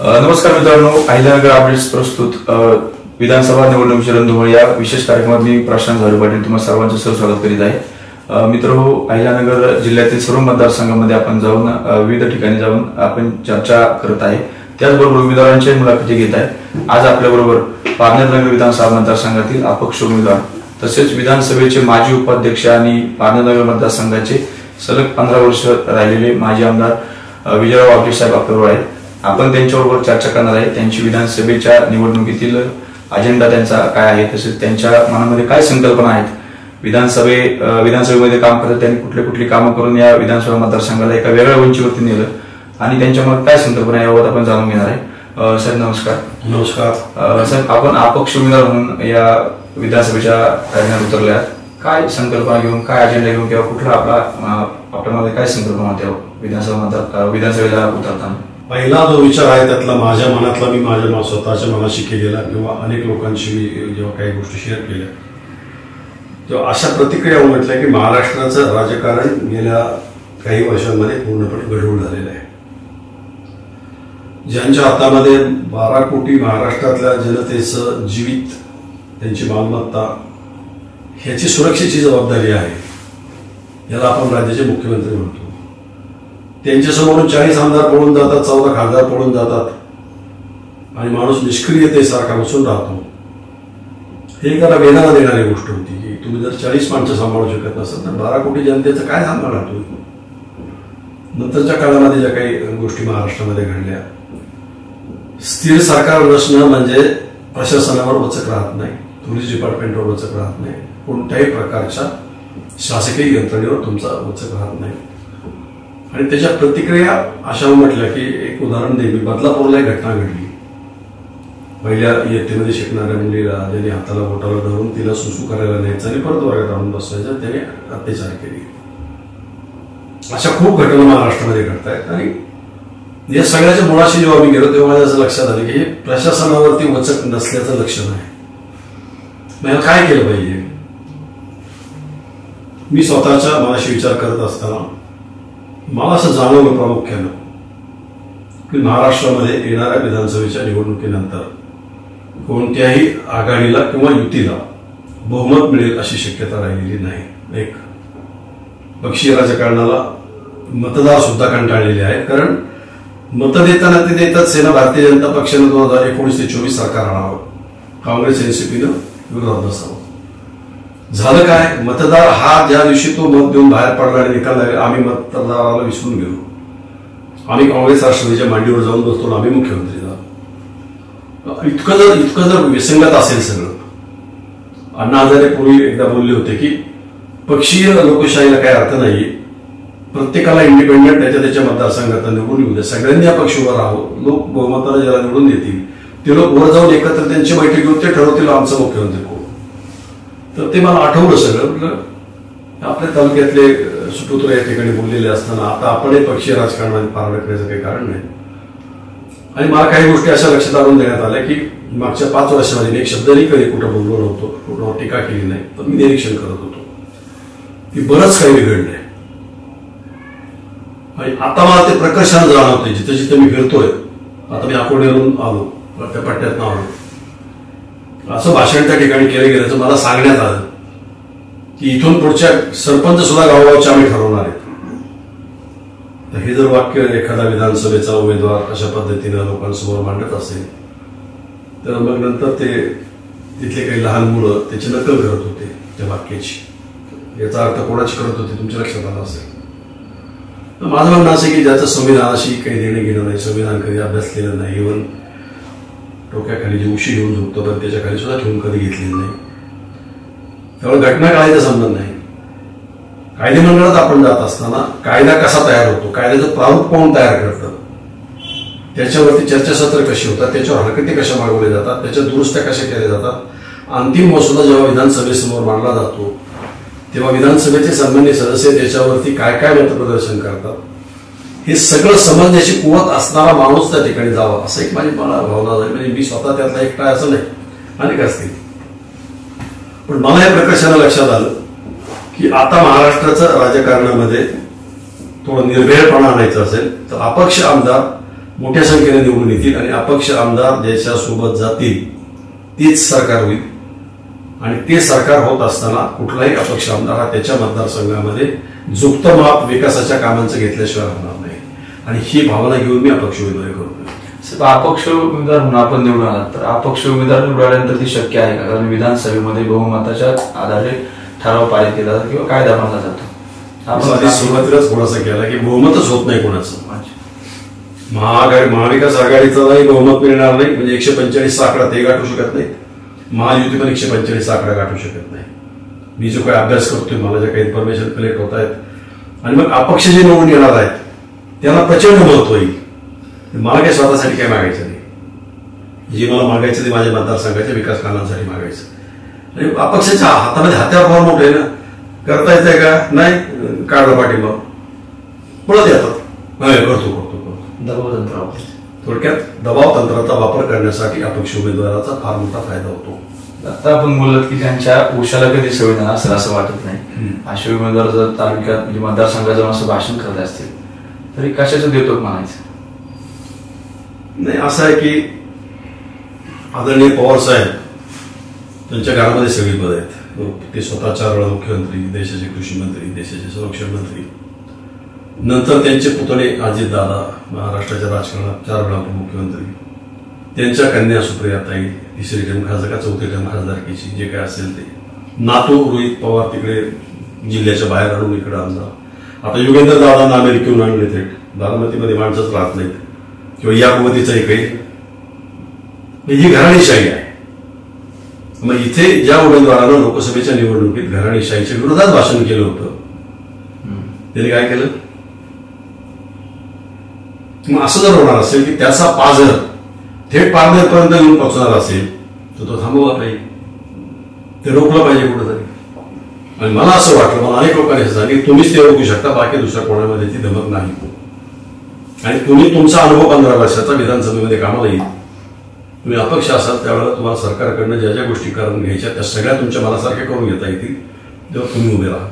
नमस्कार मित्रांनो, अहिल्यानगर अपडेट्स प्रस्तुत विधानसभा निवडणुकीची रणधुमाळी या विशेष कार्यक्रमात मी प्रशांत झाडू पाटील तुम्हा सर्वांचे सहस्वागत करीत आहे. मित्रहो, अहिल्यानगर जिल्ह्यातील सर्व मतदारसंघामध्ये आपण जाऊन विविध ठिकाणी जाऊन आपण चर्चा करत आहे. त्याचबरोबर उमेदवारांच्या मुलाखती घेत आहे. आज आपल्याबरोबर पारनेरनगर विधानसभा मतदारसंघातील अपक्ष उमेदवार तसेच विधानसभेचे माजी उपाध्यक्ष आणि पारनेरनगर मतदारसंघाचे सलग 15 वर्ष राहिलेले माजी आमदार विजयराव वावटे साहेब आपल्याबरोबर आहेत. आपण त्यांच्याबरोबर चर्चा करणार आहे. त्यांची विधानसभेच्या निवडणुकीतील अजेंडा त्यांचा काय आहे, तसेच त्यांच्या मनामध्ये काय संकल्पना आहेत, विधानसभेमध्ये काम करत त्यांनी कुठली कामं करून या विधानसभा मतदारसंघाला एका वेगळ्या उंचीवरती नेलं आणि त्यांच्या मनात काय संकल्पना आहे याबाबत आपण जाणून घेणार आहे. सर नमस्कार. नमस्कार सर, आपण अपक्ष उमेदवार म्हणून या विधानसभेच्या रिंगणात उतरले आहात. काय संकल्पना घेऊन, काय अजेंडा घेऊन किंवा कुठला आपल्यामध्ये काय संकल्पना होत्या विधानसभेला उतरताना? पहिला जो विचार आहे त्यातला माझ्या मनातला मी माझ्या स्वतःच्या मनाशी केलेला किंवा अनेक लोकांशी मी जेव्हा काही गोष्टी शेअर केल्या तेव्हा अशा प्रतिक्रिया उमटल्या की महाराष्ट्राचं राजकारण गेल्या काही वर्षांमध्ये पूर्णपणे गढूळ झालेलं आहे. ज्यांच्या हातामध्ये 12 कोटी महाराष्ट्रातल्या जनतेचं जीवित, त्यांची मालमत्ता, ह्याची सुरक्षेची जबाबदारी आहे, याला आपण राज्याचे मुख्यमंत्री म्हणतो. त्यांच्यासमोरून 40 आमदार पळून जातात, 14 खासदार पळून जातात आणि माणूस निष्क्रियतेसारखा बसून राहतो. हे त्याला वेदना देणारी गोष्ट होती की तुम्ही जर 40 माणसं सांभाळू शकत नसाल तर 12 कोटी जनतेचं काय सांभाळणार तुम्ही? नंतरच्या काळामध्ये ज्या काही गोष्टी महाराष्ट्रामध्ये घडल्या, स्थिर सरकार नसणं म्हणजे प्रशासनावर वचक राहत नाही, पोलीस डिपार्टमेंटवर वचक राहत नाही, कोणत्याही प्रकारच्या शासकीय यंत्रणेवर तुमचा वचक राहत नाही. आणि त्याच्या प्रतिक्रिया अशा म्हटल्या की एक उदाहरण देईल. बदलापूरला एक घटना घडली. पहिल्या इयत्तेमध्ये शिकणाऱ्या मुलीला ज्यांनी हाताला बोटाला धरून तिला सुसू करायला न्यायचं आणि परत वर्गात आणून बसवायचं, त्याने अत्याचार केले. अशा खूप घटना महाराष्ट्रामध्ये घडत आहेत. आणि या सगळ्याच्या मुळाशी जेव्हा मी गेलो तेव्हा माझ्या असं लक्षात आलं की हे प्रशासनावरती वचक नसल्याचं लक्षण आहे. मला काय केलं पाहिजे? मी स्वतःच्या मनाशी विचार करत असताना मला असं जाणवलं प्रामुख्यानं की महाराष्ट्रामध्ये येणाऱ्या विधानसभेच्या निवडणुकीनंतर कोणत्याही आघाडीला किंवा युतीला बहुमत मिळेल अशी शक्यता राहिलेली नाही. एक पक्षीय राजकारणाला मतदार सुद्धा कंटाळलेले आहेत. कारण मतं देताना ते देतात सेना भारतीय जनता पक्षानं 2019 ते 24 सरकार आणावं, काँग्रेस एनसीपीनं विरोधात नसावं. झालं काय? मतदार हा ज्या दिवशी तो मत देऊन बाहेर पडला आणि निकाल लागले, आम्ही मतदाराला विसरून गेलो. आम्ही काँग्रेस राष्ट्रवादीच्या मांडीवर जाऊन बसतो, आम्ही मुख्यमंत्री झालो. इतकं जर विसंगत असेल सगळं. अण्णा हजारे पूर्वी एकदा बोलले होते की पक्षीय लोकशाहीला काही अर्थ नाही, प्रत्येकाला इंडिपेंडेंट त्याच्या मतदारसंघात निवडून येऊ द्या, सगळ्यांनी अपक्ष उभं राहावं, लोक बहुमताला ज्याला निवडून देतील ते लोक वर जाऊन एकत्र त्यांची बैठक घेऊन ते ठरवतील आमचा मुख्यमंत्री कोण. तर ते मला आठवलं सगळं. म्हटलं आपल्या तालुक्यातले सुपुत्र या ठिकाणी बोललेले असताना आता आपणही पक्षीय राजकारणात पार करण्याचं काही कारण नाही. आणि मला काही गोष्टी अशा लक्षात आणून देण्यात आल्या की मागच्या 5 वर्षामध्ये एक शब्दही कधी कुठं बोललो नव्हतो, कुठं टीका केली नाही, पण मी निरीक्षण करत होतो की बरंच काही बिघडलंय. आणि आता मला ते प्रकर्षानं जाणवतंय. जिथे जिथे मी फिरतोय, आता मी अकोल्यावरून आलो, त्या पट्ट्यातनं आलो, असं भाषण त्या ठिकाणी केलं गेल्याचं मला सांगण्यात आलं की इथून पुढच्या सरपंच सुद्धा गावगावचे आम्ही ठरवणार आहेत. तर हे जर वाक्य एखादा विधानसभेचा उमेदवार अशा पद्धतीनं लोकांसमोर मांडत असेल तर मग नंतर ते तिथले काही लहान मुलं त्याची नकल करत होते त्या वाक्याची. याचा अर्थ कोणाची करत होते तुमच्या लक्षात आला असेल. तर माझं म्हणणं असं की ज्याचं संविधानाशी काही देणं घेणं नाही, संविधान कधी अभ्यासलेलं नाही, इव्हन डोक्याखाली जी उशी घेऊन झोपतो पण त्याच्या खाली सुद्धा ठेवून कधी घेतलेली नाही, त्यामुळे घटना कायदा संबंध नाही. कायदेमंडळात आपण जात असताना कायदा कसा तयार होतो, कायद्याचं प्रारूप कोण तयार करतं, त्याच्यावरती चर्चासत्र कशी होतात, त्याच्यावर हरकती कशा मागवल्या जातात, त्याच्या दुरुस्त्या कशा केल्या जातात, अंतिम मसुदा जेव्हा विधानसभेसमोर मांडला जातो तेव्हा विधानसभेचे सन्मान्य सदस्य त्याच्यावरती काय काय मतप्रदर्शन करतात, हे सगळं समजण्याची कुवत असणारा माणूस त्या ठिकाणी जावा असं एक माझी मला भावना झाली. म्हणजे मी स्वतः त्यातला एकटा असं नाही, अनेक असतील. पण मला या प्रकर्षानं लक्षात आलं की आता महाराष्ट्राचं राजकारणामध्ये थोडं निर्भयपणा आणायचं असेल तर अपक्ष आमदार मोठ्या संख्येने निवडून येतील आणि अपक्ष आमदार ज्याच्या सोबत जातील तेच सरकार होईल. आणि ते सरकार होत असताना कुठलाही अपक्ष आमदार हा त्याच्या मतदारसंघामध्ये झुकतं माप विकासाच्या कामांचं घेतल्याशिवाय होणार नाही. आणि ही भावना घेऊन मी अपक्ष उमेदवारी करतोय. अपक्ष उमेदवार म्हणून आपण निवडून आलात तर अपक्ष उमेदवार निवडल्यानंतर ती शक्य आहे का? कारण विधानसभेमध्ये बहुमताच्या आधारे ठराव पारित केला जातो किंवा कायदा बनला जातो. आपण सुरुवातीलाच थोडासा केला की बहुमतच होत नाही कोणाचं. महाविकास आघाडीचाही बहुमत मिळणार नाही, म्हणजे 145 आकडा ते गाठू शकत नाही. महायुती पण 145 आकडा गाठू शकत नाही. मी जो काही अभ्यास करतोय, मला जे काही इन्फॉर्मेशन कलेक्ट होत आहेत, आणि मग अपक्ष जे निवडून येणार आहेत त्यांना प्रचंड महत्व येईल. मला काही स्वतःसाठी काय मागायचं नाही. जे मला मागायचं ते माझ्या मतदारसंघाच्या विकास कामांसाठी मागायचं. आणि अपक्षाच्या हातामध्ये हत्यार फार मोठे आहे ना. करता येतंय का? नाही, काढलं पाठिंबा पळत येतात. करतो थोडक्यात दबाव तंत्राचा वापर करण्यासाठी अपक्ष उमेदवाराचा फार मोठा फायदा होतो. आता आपण बोलत की त्यांच्या उशाला कधी संविधान असेल असं वाटत नाही. असे उमेदवार जर तालुक्यात म्हणजे मतदारसंघात जाऊन असं भाषण करत असतील तरी कशाचं देतो म्हणायचं नाही. असं आहे की आदरणीय पवार साहेब त्यांच्या घरामध्ये सगळी पद आहेत. ते स्वतः 4 वेळा मुख्यमंत्री, देशाचे कृषी मंत्री, देशाचे संरक्षण मंत्री, नंतर त्यांचे पुतणे अजितदादा महाराष्ट्राच्या राजकारणात 4 वेळा मुख्यमंत्री, त्यांच्या कन्या सुप्रियाताई 3री टर्म खासदार, 4थी टर्म खासदारकीची जे काय असेल ते, नातू रोहित पवार तिकडे जिल्ह्याच्या बाहेर आणून इकडे आणला. आता योगेंद्र दादांना अमेरिकेहून आणले थेट. बारामतीमध्ये माणसंच राहत नाहीत किंवा या कुवतीचा काही. ही घराणेशाही आहे. मग इथे ज्या उमेदवारानं लोकसभेच्या निवडणुकीत घराणेशाहीच्या विरोधात भाषण केलं होतं त्यांनी काय केलं? मग असं जर होणार असेल की त्याचा पाझर थेट पारनेरपर्यंत येऊन पोहोचणार असेल तर तो थांबवला पाहिजे, ते रोखलं पाहिजे कुठेतरी. आणि मला असं वाटलं, मला अनेक लोकांनी असं सांगितलं, तुम्हीच ते रोखू शकता, बाकी दुसऱ्या कोणामध्ये ती धमक नाही. आणि तुम्ही तुमचा अनुभव 15 वर्षाचा विधानसभेमध्ये कामाला येईल. तुम्ही अपक्ष असाल त्यावेळेला तुम्हाला सरकारकडनं ज्या ज्या गोष्टी करून घ्यायच्या त्या सगळ्या तुमच्या मनासारख्या करून घेता येतील जेव्हा तुम्ही उभे राहा.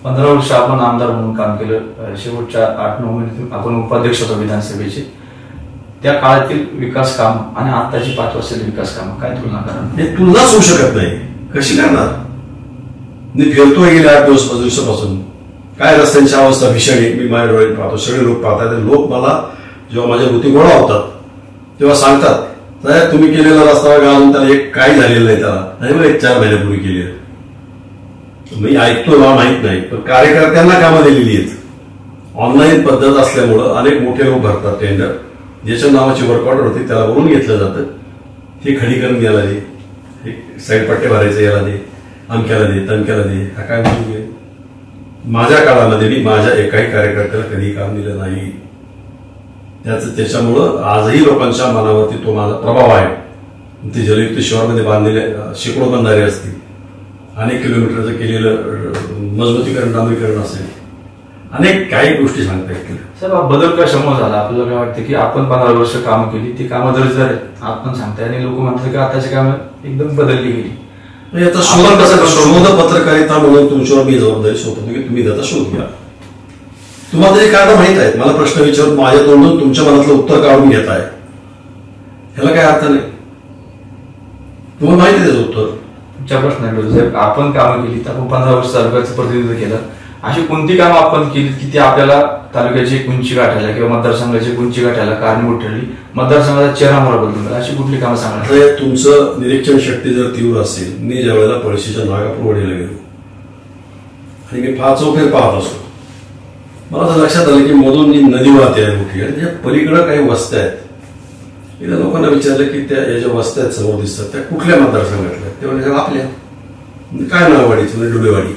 15 वर्ष आपण आमदार म्हणून काम केलं. शेवटच्या 8-9 महिन्यात आपण उपाध्यक्ष होतो विधानसभेचे. त्या काळातील विकास काम आणि आताची 5 वर्षातील विकास काम काय तुलना करा? हे तुलनाच होऊ शकत नाही. कशी करणार? मी फिरतोय गेले 8 दिवसापासून. काय रस्त्यांची अवस्था भीषण आहे. मी माझ्या डोळ्यात पाहतो, सगळे लोक पाहतात. लोक मला जेव्हा माझ्या भोवती गोळा होतात तेव्हा सांगतात, साहेब तुम्ही केलेला रस्ता अजून त्याला एक काही झालेलं नाही. त्याला नाही बरं 1-4 महिन्यापूर्वी केले. मी ऐकतो मला माहित नाही, पण कार्यकर्त्यांना कामं दिलेली आहेत. ऑनलाईन पद्धत असल्यामुळं अनेक मोठे लोक भरतात टेंडर. ज्याच्या नावाची वर्क ऑर्डर होती त्याला वरून घेतलं जातं. हे खडीकरण याला दे, हे साईड पट्टे भरायचे याला दे, अमक्याला दे, तमक्याला दे. हा काय म्हणजे माझ्या काळामध्ये मी माझ्या एकाही कार्यकर्त्याला कधी काम दिलं नाही. त्याच्यामुळं आजही लोकांच्या मनावरती तो माझा प्रभाव आहे. ते जलयुक्त शिवारमध्ये बांधलेले शेकडो बंधारे असतील, अनेक किलोमीटरचं केलेलं मजबूतीकरण डांबरीकरण असेल, अनेक काही गोष्टी सांगता येतील. सर बदल कशामुळे झाला? आपल्याला काय वाटतं की आपण 15 वर्ष कामं केली, ती कामं दर्जेदार आहेत आपण सांगताय आणि लोक म्हणतात की आताची कामं एकदम बदलली गेली. आता शोध पत्रकारिता म्हणून तुमच्यावर मी जबाबदारी सोपवतो की तुम्ही त्याचा शोध घ्या. तुम्हाला तरी कारणं माहित आहेत. मला प्रश्न विचारून माझ्या तोंडून तुमच्या मनातलं उत्तर काढून घेत आहे, ह्याला काय अर्थ नाही. तुम्हाला माहिती आहे त्याचं उत्तर. तुमच्या प्रश्न आपण कामं केली तर आपण 15 वर्ष तालुक्याचं प्रतिनिधित्व केलं. अशी कोणती कामं आपण केली की ती आपल्याला तालुक्याची उंची गाठायला किंवा मतदारसंघाची उंची गाठायला कारणीभूत ठरली, मतदारसंघाचा चेहरा मोहरा बदलून गेला? अशी कुठली कामं सांगणार? तुमचं निरीक्षण शक्ती जर तीव्र असेल, मी ज्या वेळेला पळशीच्या नागापूर वाडीला गेलो आणि मी 5 चौफेर पाहत असतो, मला असं लक्षात आलं की मधून जी नदी वाहते आहे मोठी आणि त्याच्या पलीकडं काही वस्त्या आहेत. एकदा लोकांना विचारलं की त्या ज्या वस्त्या आहेत समोर दिसतात त्या कुठल्या मतदारसंघातल्या? ते म्हणजे आपल्या. काय नाववाडीचं? म्हणजे डुबेवाडी.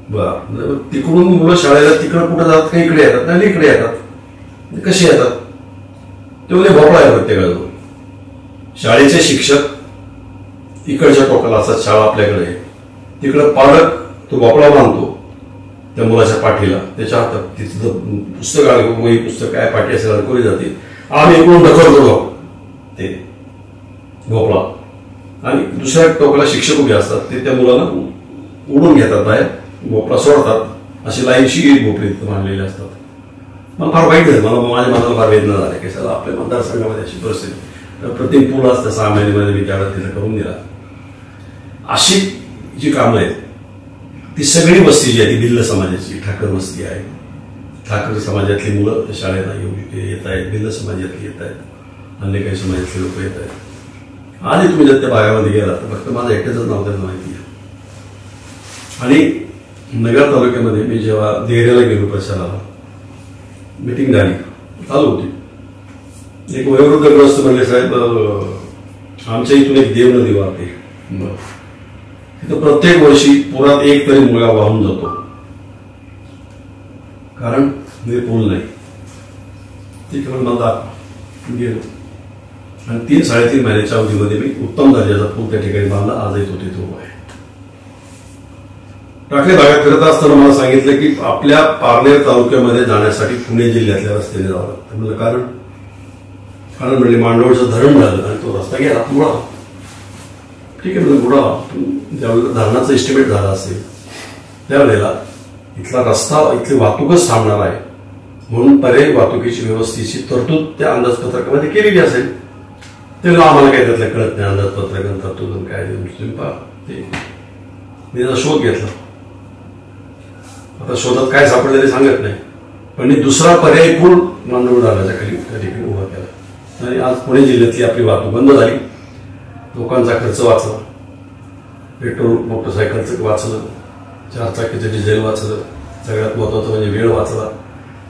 बरं, तिकडून मुलं शाळेला तिकडं कुठं जातात का इकडे येतात? नाही इकडे येतात. कशी येतात? ते म्हणजे भोपळा आहे प्रत्येकाजवळ. शाळेचे शिक्षक इकडच्या टोकाला असतात, शाळा आपल्याकडे, तिकडं पालक तो भोपळा बांधतो त्या मुलाच्या पाठीला, त्याच्या हातात तिथं पुस्तक वही पुस्तक काय पाठी असेल अडकवली जाते. आम्ही इकडून ढकलतो ते भोपळा आणि दुसऱ्या टोकाला शिक्षक उभे असतात. ते त्या मुलाला उडून घेतात बाहेर, भोपळा सोडतात. अशी लाईनशी भोपळे मांडलेले असतात मला फार वाईट झालं, माझ्या मनाला फार वेदना झाल्या की सर आपल्या मतदारसंघामध्ये अशी परिस्थिती. प्रतिम पूल असतं 6 महिन्यामध्ये मी त्यावेळेला तिला करून दिला. अशी जी कामं आहेत ती सगळी वस्ती जी आहे ती भिल्ल समाजाची ठाकर वस्ती आहे. ठाकर समाजातली मुलं शाळेला येत आहेत, भिल्ल समाजातली येत आहेत, अन्य काही समाजातले लोक येत आहेत. आधी तुम्ही जर त्या भागामध्ये गेला तर फक्त माझं एकट्याच नाव त्यांना माहिती आहे. आणि नगर तालुक्यामध्ये मी जेव्हा देहऱ्याला गेलो प्रचाराला, मीटिंग झाली, चालू होती. एक वयोवृद्धग्रस्त म्हणले साहेब आमच्या इथून एक देव नदी वाहते, तिथं प्रत्येक वर्षी पुरात एक तरी मुलगा वाहून जातो, कारण पूल नाही. ती केवळ मला गेलो आणि 3-3.5 महिन्याच्या अवधीमध्ये मी उत्तम दर्जाचा पूल त्या ठिकाणी बांधला. आजही तो तिथे उभा आहे. टाकळी भागात फिरत असताना मला सांगितलं की आपल्या पारनेर तालुक्यामध्ये जाण्यासाठी पुणे जिल्ह्यातल्या रस्त्याने जावं लागतं. म्हणजे कारण म्हणजे मांडवळचं धरण झालं आणि तो रस्ता गेला बुडाला. ठीक आहे, म्हणजे बुडाला. ज्यावेळेला धरणाचा एस्टिमेट झाला असेल त्यावेळेला इथला रस्ता, इथली वाहतूकच थांबणार आहे म्हणून पर्यायी वाहतुकीची व्यवस्थेची तरतूद त्या अंदाजपत्रकामध्ये केलेली असेल. तेव्हा आम्हाला काही त्यातलं कळत नाही. अंदाजपत्रक तरतूद काय तुम्ही पहा. मी त्याचा शोध घेतला. आता शोधात काय सापडलं ते सांगत नाही, पण मी दुसरा पर्यायी पूल मांडवळ धरणाच्या खाली त्या ठिकाणी उभा केला आणि आज पुणे जिल्ह्यातली आपली वाहतूक बंद झाली. लोकांचा खर्च वाचला, पेट्रोल मोटरसायकलचं वाचलं, 4 चाकीचं डिझेल वाचलं, सगळ्यात महत्वाचं म्हणजे वेळ वाचला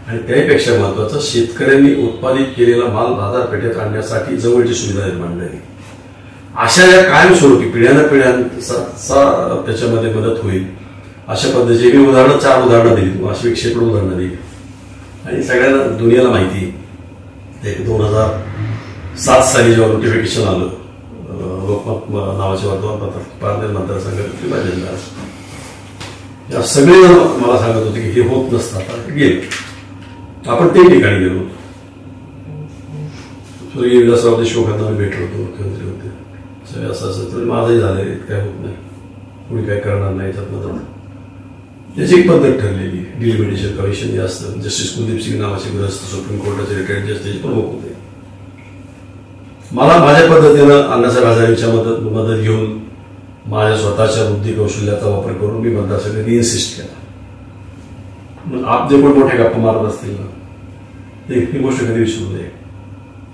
आणि त्याहीपेक्षा महत्वाचं शेतकऱ्यांनी उत्पादित केलेला माल बाजारपेठेत आणण्यासाठी जवळची सुविधा निर्माण झाली. अशा या कायमस्वरूपी पिढ्यानपिढ्यांचा त्याच्यामध्ये मदत होईल अशा पद्धतीची मी 4 उदाहरणं दिली, अशी 100 उदाहरणं दिली. आणि सगळ्यांना दुनियाला माहिती आहे 2007 साली जेव्हा नोटिफिकेशन आलं लोकमत नावाच्या वर्तमानपत्रात पारनेर मतदारसंघात विभाजन झालं, या सगळे मला सांगत होते की हे होत नसतं. आता गेले आपण ते ठिकाणी गेलो होतो. स्वर्गीय विलासराव देशमुखांना मी भेटलो होतो, मुख्यमंत्री होते. सगळे असं माझंही झालंय, काय होत नाही, कुणी काय करणार नाही याच्यात मदत. त्याची एक पद्धत ठरलेली आहे. डिलिमिटेशन कमिशन जे असतं, जस्टिस कुलदीप सिंग नावाचे ग्रस्त सुप्रीम कोर्टाचे रिटायर्ड जस्टिस प्रमुख होते. मला माझ्या पद्धतीनं अण्णासाहेब हजारेंच्या मदत घेऊन माझ्या स्वतःच्या बुद्धी कौशल्याचा वापर करून मी मतदारसंघाने इन्सिस्ट केला. आप जे पण मोठे गप्पा मारत असतील ना, ही गोष्ट कधी विसरू नये.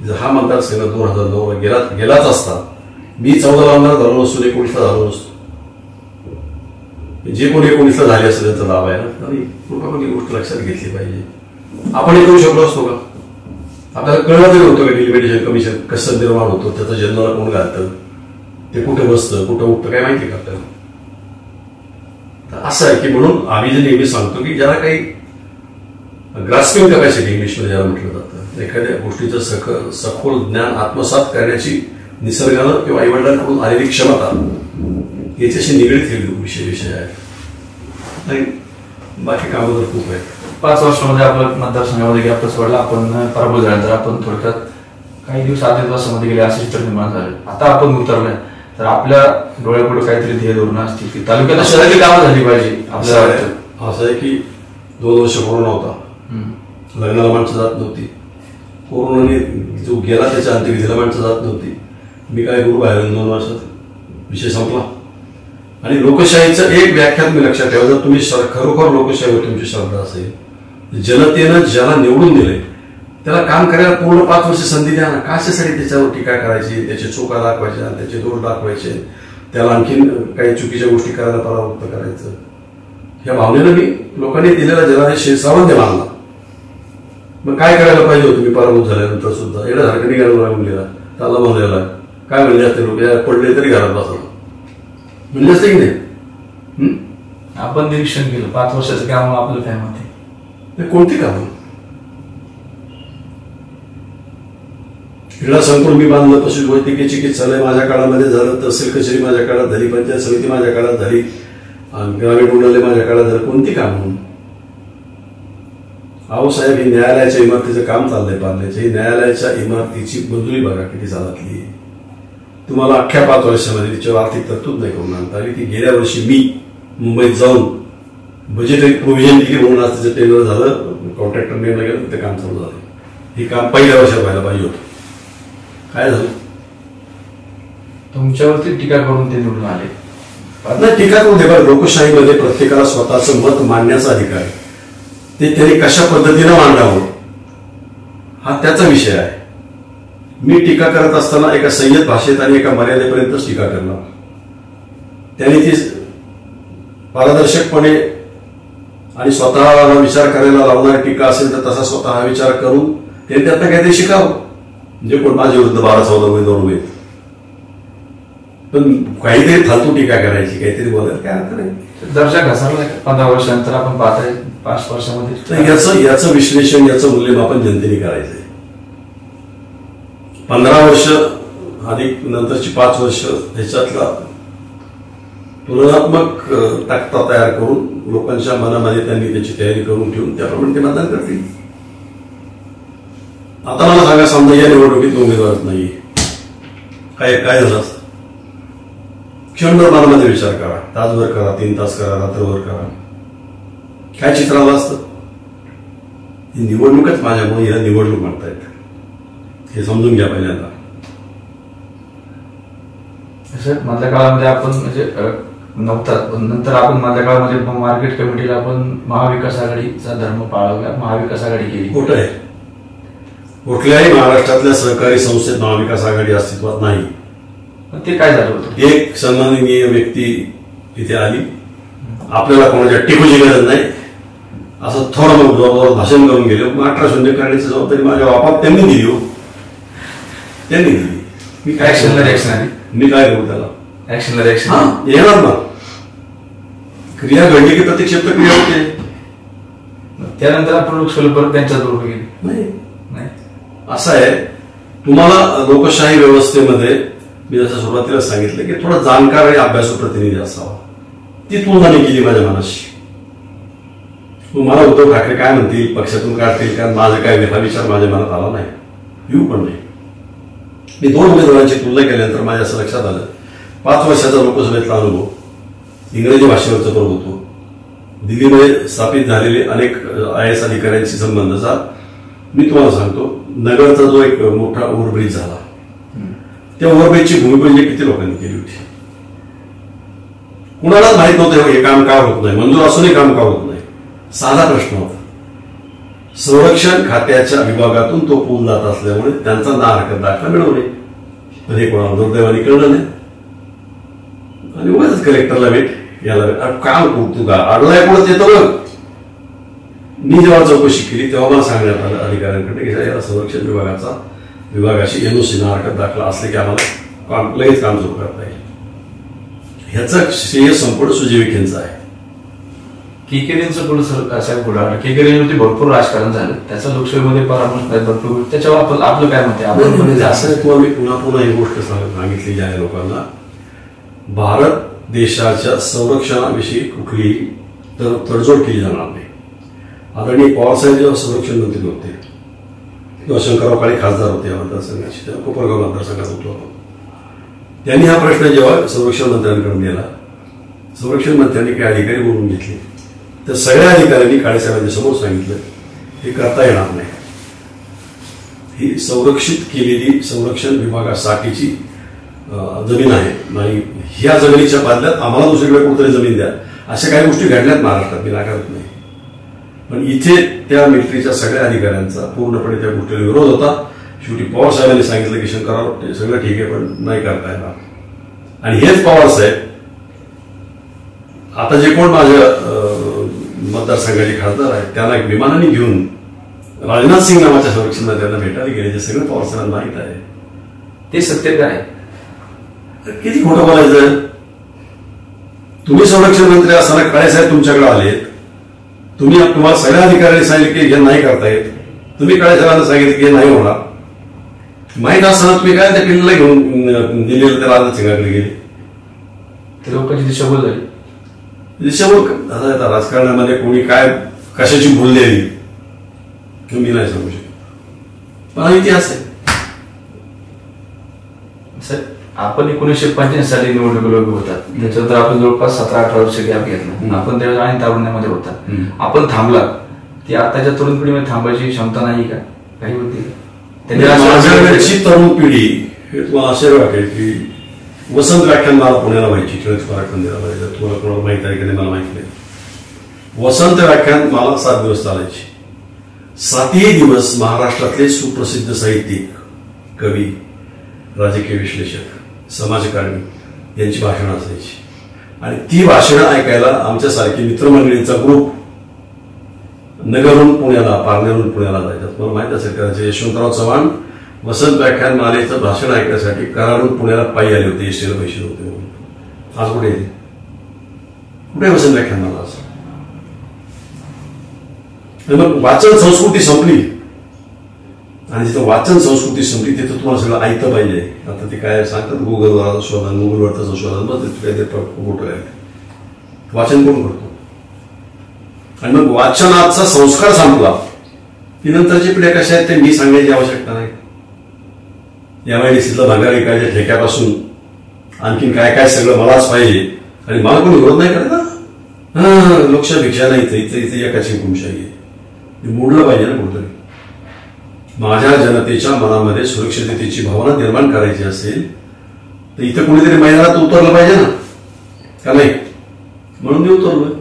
जर हा मतदारसंघ 2009 गेलाच असता, मी 14ला आमदार झालो नसतो, 19ला झालो नसतो. जे कोणी 19ला झाले असेल त्यांचा लाभ आहे ना. आणि कृपा ही गोष्ट लक्षात घेतली पाहिजे. आपण हे करू शकलो असतो का? आपल्याला कळलं तरी होतं का डिलिमिटेशन कमिशन कसं निर्माण होतं, त्याचं जन्माला कोण घालतं, ते कुठे बसतं, कुठं उठतं, काय माहिती का आपल्याला? असं आहे की म्हणून आम्ही जे नेहमी सांगतो की ज्याला काही ग्रास्पिंग कपॅसिटी इंग्लिशमध्ये ज्याला म्हटलं जातं, एखाद्या गोष्टीचं सखोल ज्ञान आत्मसात करण्याची निसर्गानं किंवा आईवडिलांकडून आलेली क्षमता याच्याशी निगडीत हे विषय आहे. आणि बाकी कामं तर खूप आहेत. 5 वर्षामध्ये आपल्या मतदारसंघामध्ये गॅप सोडला, आपण पराभूत झाल्यानंतर आपण थोडक्यात काही दिवस आदिवासामध्ये गेले, असे चित्र निर्माण झाले. आता आपण उतरलोय तर आपल्या डोळ्यापुढे काहीतरी ध्येय धोरण असतील की तालुक्यात शहराची कामं झाली पाहिजे. आपल्याला असं आहे की 2 वर्ष कोरोना होता, लग्नाला माणसं जात नव्हती, कोरोनाने जो गेला त्याच्या अंत्यविधीला माणसं जात नव्हती. मी काय करू बाहेर 2 वर्षात विषय संपला. आणि लोकशाहीचं एक व्याख्यान मी लक्षात ठेवा, जर तुम्ही खरोखर लोकशाहीवर तुमची श्रद्धा असेल, जनतेनं ज्याला निवडून दिले त्याला काम करायला पूर्ण 5 वर्ष संधी द्या ना. कशासाठी त्याच्यावर टीका करायची, त्याचे चुका दाखवायच्या, त्याचे दोष दाखवायचे, त्याला आणखीन काही चुकीच्या गोष्टी करायला परावृत्त करायचं, या भावनेनं मी लोकांनी दिलेला जनादेश सावंत मानला. मग काय करायला पाहिजे होतं मी पराभूत झाल्यानंतर सुद्धा? येण्यासारखं निघायला लागून गेला, त्याला म्हणलेला काय म्हणजे असते लोक पडले तरी घरात बसला म्हणजे असते की नाही. आपण निरीक्षण केलं 5 वर्षाचं काम आपलं काय मत? कोणती कामं? क्रीडा संकुल मी बांधलं, पशुवैद्यकीय चिकित्सालय माझ्या काळामध्ये झालं, तहसील कचेरी माझ्या काळात झाली, पंचायत समिती माझ्या काळात झाली, ग्रामीण रुग्णालय माझ्या काळात झालं. कोणती कामं? अहो साहेब, ही न्यायालयाच्या इमारतीचं काम चाललंय पारण्याच्या. ही न्यायालयाच्या इमारतीची मंजुरी बघा किती चालतली. तुम्हाला अख्ख्या 5 वर्षामध्ये तिच्यावर आर्थिक तरतूद नाही करून आणता आली. ती गेल्या वर्षी मी मुंबईत जाऊन बजेटरी प्रोव्हिजन केली म्हणून आज त्याचं टेंडर झालं. कॉन्ट्रॅक्टर नेमलं गेलं, ते काम चालू झालं. हे काम पहिल्या वर्षात व्हायला पाहिजे होतं. काय झालं? तुमच्यावरती टीका करून ते निवडून आले. नाही, टीका करून दे. लोकशाहीमध्ये प्रत्येकाला स्वतःचं मत मांडण्याचा अधिकार आहे. ते त्यांनी कशा पद्धतीनं मांडावं हा त्याचा विषय आहे. मी टीका करत असताना एका संयत भाषेत आणि एका मर्यादेपर्यंतच टीका करणार. त्यांनी ती पारदर्शकपणे आणि स्वतःला विचार करायला लावणारी टीका असेल तर तसा स्वतः हा विचार करून त्यांनी त्यातनं काहीतरी शिकावं. म्हणजे कोण माझ्या विरुद्ध 12-14 उमेदवार उभे, पण काहीतरी फालतू टीका करायची, काहीतरी बोलायला काय अर्थ नाही. दर्जा घसरला 15 वर्षानंतर आपण पाहताय 5 वर्षामध्ये. याचं विश्लेषण, याचं मूल्यमापन जनतेने करायचंय. 15 वर्ष अधिक नंतरची 5 वर्ष ह्याच्यातला तुलनात्मक तक्ता तयार करून लोकांच्या मनामध्ये त्यांनी त्याची तयारी करून ठेवून त्याप्रमाणे ते मतदान करतील. आता मला सांगा, समजा या निवडणुकीत उमेदवारच नाही, काय झालं असतं? क्षणभर मनामध्ये विचार करा, तासभर करा, 3 तास करा, रात्रभर करा, काय चित्र आलं असतं? ही निवडणूकच माझ्यामुळे याला निवडणूक म्हणतायत, हे समजून घ्या पहिल्यांदा. मधल्या काळामध्ये आपण म्हणजे नव्हतं, नंतर आपण मधल्या काळामध्ये मार्केट कमिटीला आपण महाविकास आघाडीचा धर्म पाळवला, महाविकास आघाडी केली. खोटं आहे. कुठल्याही महाराष्ट्रातल्या सहकारी संस्थेत महाविकास आघाडी अस्तित्वात नाही. ते काय झालं होतं? एक सन्माननीय व्यक्ती तिथे आली, आपल्याला कोणाच्या टिकूची गरज नाही असं थोडं जोरावर भाषण करून गेले. 18-0 करण्याची जबाबदारी माझ्या बापात त्यांनी दिली. हो, त्यांनी दिली. मी काय रिएक्शन आली, मी काय करू त्याला? ऍक्शनला रिएक्शन येणार ना. क्रिया घडली की प्रत्यक्षात क्रिया होते. त्यानंतर आपण परत त्यांच्या जोड गेली नाही. असं आहे, तुम्हाला लोकशाही व्यवस्थेमध्ये मी जसं सुरुवातीला सांगितलं की थोडा जाणकार आणि अभ्यासू प्रतिनिधी असावा. ती तुलना मी केली माझ्या मनाशी. मला उद्धव ठाकरे काय म्हणतील, पक्षातून काढतील, कारण माझं काय हा विचार माझ्या मनात आला नाही, येऊ पण नाही. मी 2 उमेदवारांची तुलना केल्यानंतर माझ्या असं लक्षात आलं, 5 वर्षाचा लोकसभेतला अनुभव, इंग्रजी भाषेवरचा प्रभुत्व, दिल्लीमध्ये स्थापित झालेले अनेक IAS अधिकाऱ्यांशी संबंधचा. मी तुम्हाला सांगतो, नगरचा जो एक मोठा ओव्हरब्रिज झाला, त्या ओव्हरब्रिजची भूमिपूजन किती लोकांनी केली होती? कुणालाच माहित नव्हतं हे काम का होत नाही, मंजूर असूनही काम का होत नाही. साधा प्रश्न होता. संरक्षण खात्याच्या विभागातून तो पूल जात असल्यामुळे त्यांचा ना हरकत दाखला मिळवणे, पण हे कोणाला दुर्दैवाने कळलं नाही. आणि उगाच कलेक्टरला भेट, याला काम करतो का, अडलाय कोणच येतं बघ. मी जेव्हा चौकशी केली तेव्हा मला सांगण्यात आलं अधिकाऱ्यांकडे की याला संरक्षण विभागाशी NOC ना हरकत दाखला असले की आम्हाला लगेच काम सुरू करता येईल. ह्याचं श्रेय संपूर्ण सुजय विखेंचं आहे. केकेरेंचं पुढे साहेब पुढे आलं. केकेरेंवरती भरपूर राजकारण झालं, त्याचा लोकसभेमध्ये परामर्श भरपूर. त्याच्यावर आपलं काय म्हणते? आपण असं तुम्हाला मी पुन्हा ही गोष्ट सांगितलेली आहे लोकांना. भारत देशाच्या संरक्षणाविषयी कुठलीही तडजोड केली जाणार नाही. आदरणीय पवारसाहेब जेव्हा संरक्षण मंत्री होते किंवा शंकरराव काळे खासदार होते या मतदारसंघाचे, तेव्हा कोपरगाव मतदारसंघात होतो, त्यांनी हा प्रश्न जेव्हा संरक्षण मंत्र्यांकडे नेला, संरक्षण मंत्र्यांनी काही अधिकारी बोलून घेतले, तर सगळ्या अधिकाऱ्यांनी काळेसाहेबांच्या समोर सांगितलं हे करता येणार नाही. ही संरक्षित केलेली संरक्षण विभागासाठीची जमीन आहे, नाही ह्या जमिनीच्या बदल्यात आम्हाला दुसरीकडे कुठेतरी जमीन द्या. अशा काही गोष्टी घडल्यात महाराष्ट्रात, मी नाकारत नाही. पण इथे त्या मिलिटरीच्या सगळ्या अधिकाऱ्यांचा पूर्णपणे त्या गोष्टीला विरोध होता. शेवटी पवार साहेबांनी सांगितलं की शंकरराव सगळं ठीक आहे पण नाही करता येणार. आणि हेच पवार साहेब आता जे कोण माझ्या मतदारसंघाचे खासदार आहेत त्यांना एक विमानाने घेऊन राजनाथ सिंग नावाच्या संरक्षण मंत्र्यांना भेटायला गेले, जे सगळं पवार साहेबांना माहीत आहे. ते सत्य काय? किती खोटं बोलायचं? तुम्ही संरक्षण मंत्री असताना काळेसाहेब तुमच्याकडे आलेत, तुम्हाला सगळ्या अधिकाऱ्यांनी सांगितलं की हे नाही करता येत, तुम्ही काळेसाहेबांना सांगितलं की हे नाही होणार. माहीत असताना तुम्ही काय त्या किल्ल्याला घेऊन दिल्लीला त्या राजनाथ सिंगाकडे गेले? ते लोकांची दिशाभूल झाली. दिशाभूल आता राजकारणामध्ये कोणी काय कशाची भूल द्यावी मी नाही सांगू शकत, पण इतिहास आहे. आपण 1985 साली निवडणुकीला उभे होतात, त्याच्यानंतर आपण जवळपास 17-18 वर्ष गॅप घेतला. आपण त्यावेळेस आणि तारुण्यामध्ये होता, आपण थांबला. ती आताच्या तरुण पिढीमध्ये थांबायची क्षमता नाही का, काही होती माझ्या वेळची तरुण पिढी हे तुम्हाला असे वाटेल की वसंत व्याख्यान मला पुण्याला व्हायची टिळक मंदिराला व्हायचं. तुम्हाला कोणाला माहित आहे की नाही मला माहित नाही. वसंत व्याख्यान मला 7 दिवस चालायची. 7ही दिवस महाराष्ट्रातले सुप्रसिद्ध साहित्यिक, कवी, राजकीय विश्लेषक, समाजकारणी यांची भाषणं असायची. आणि ती भाषणं ऐकायला आमच्यासारखी मित्रमंडळींचा ग्रुप नगरहून पुण्याला, पारनेरहून पुण्याला जायचं. मला माहित असेल करायचे यशवंतराव चव्हाण वसंत व्याख्यान मालेचं भाषण ऐकण्यासाठी कराडून पुण्याला पायी आले होते, एसटीला पैसे होते म्हणून. आज कुठे येते, कुठे वसंत व्याख्यान माला असं. मग वाचन संस्कृती संपली आणि जिथं वाचन संस्कृती संपली तिथं तुम्हाला सगळं ऐकतं पाहिजे. आता ते काय सांगतात गुगलवर शोधा, गुगलवर तसं शोधा, मग काहीतरी कुठं आहे वाचन कोण करतो. आणि मग वाचनाचा संस्कार संपला की नंतरची पिढ्या कशा आहेत ते मी सांगायची आवश्यकता नाही. MIDCतलं भंगार विकायच्या ठेक्यापासून आणखीन काय काय सगळं मलाच पाहिजे आणि मला कोणी विरोध नाही करत ना. लोकशाहीपेक्षा नाही इथे एकाची हुकुमशाही आहे. मोडलं पाहिजे ना कुठतरी. माझ्या जनतेच्या मनामध्ये सुरक्षिततेची भावना निर्माण करायची असेल तर इथं कुणीतरी मैदानात उतरलं पाहिजे ना, का नाही? म्हणून मी उतरलोय.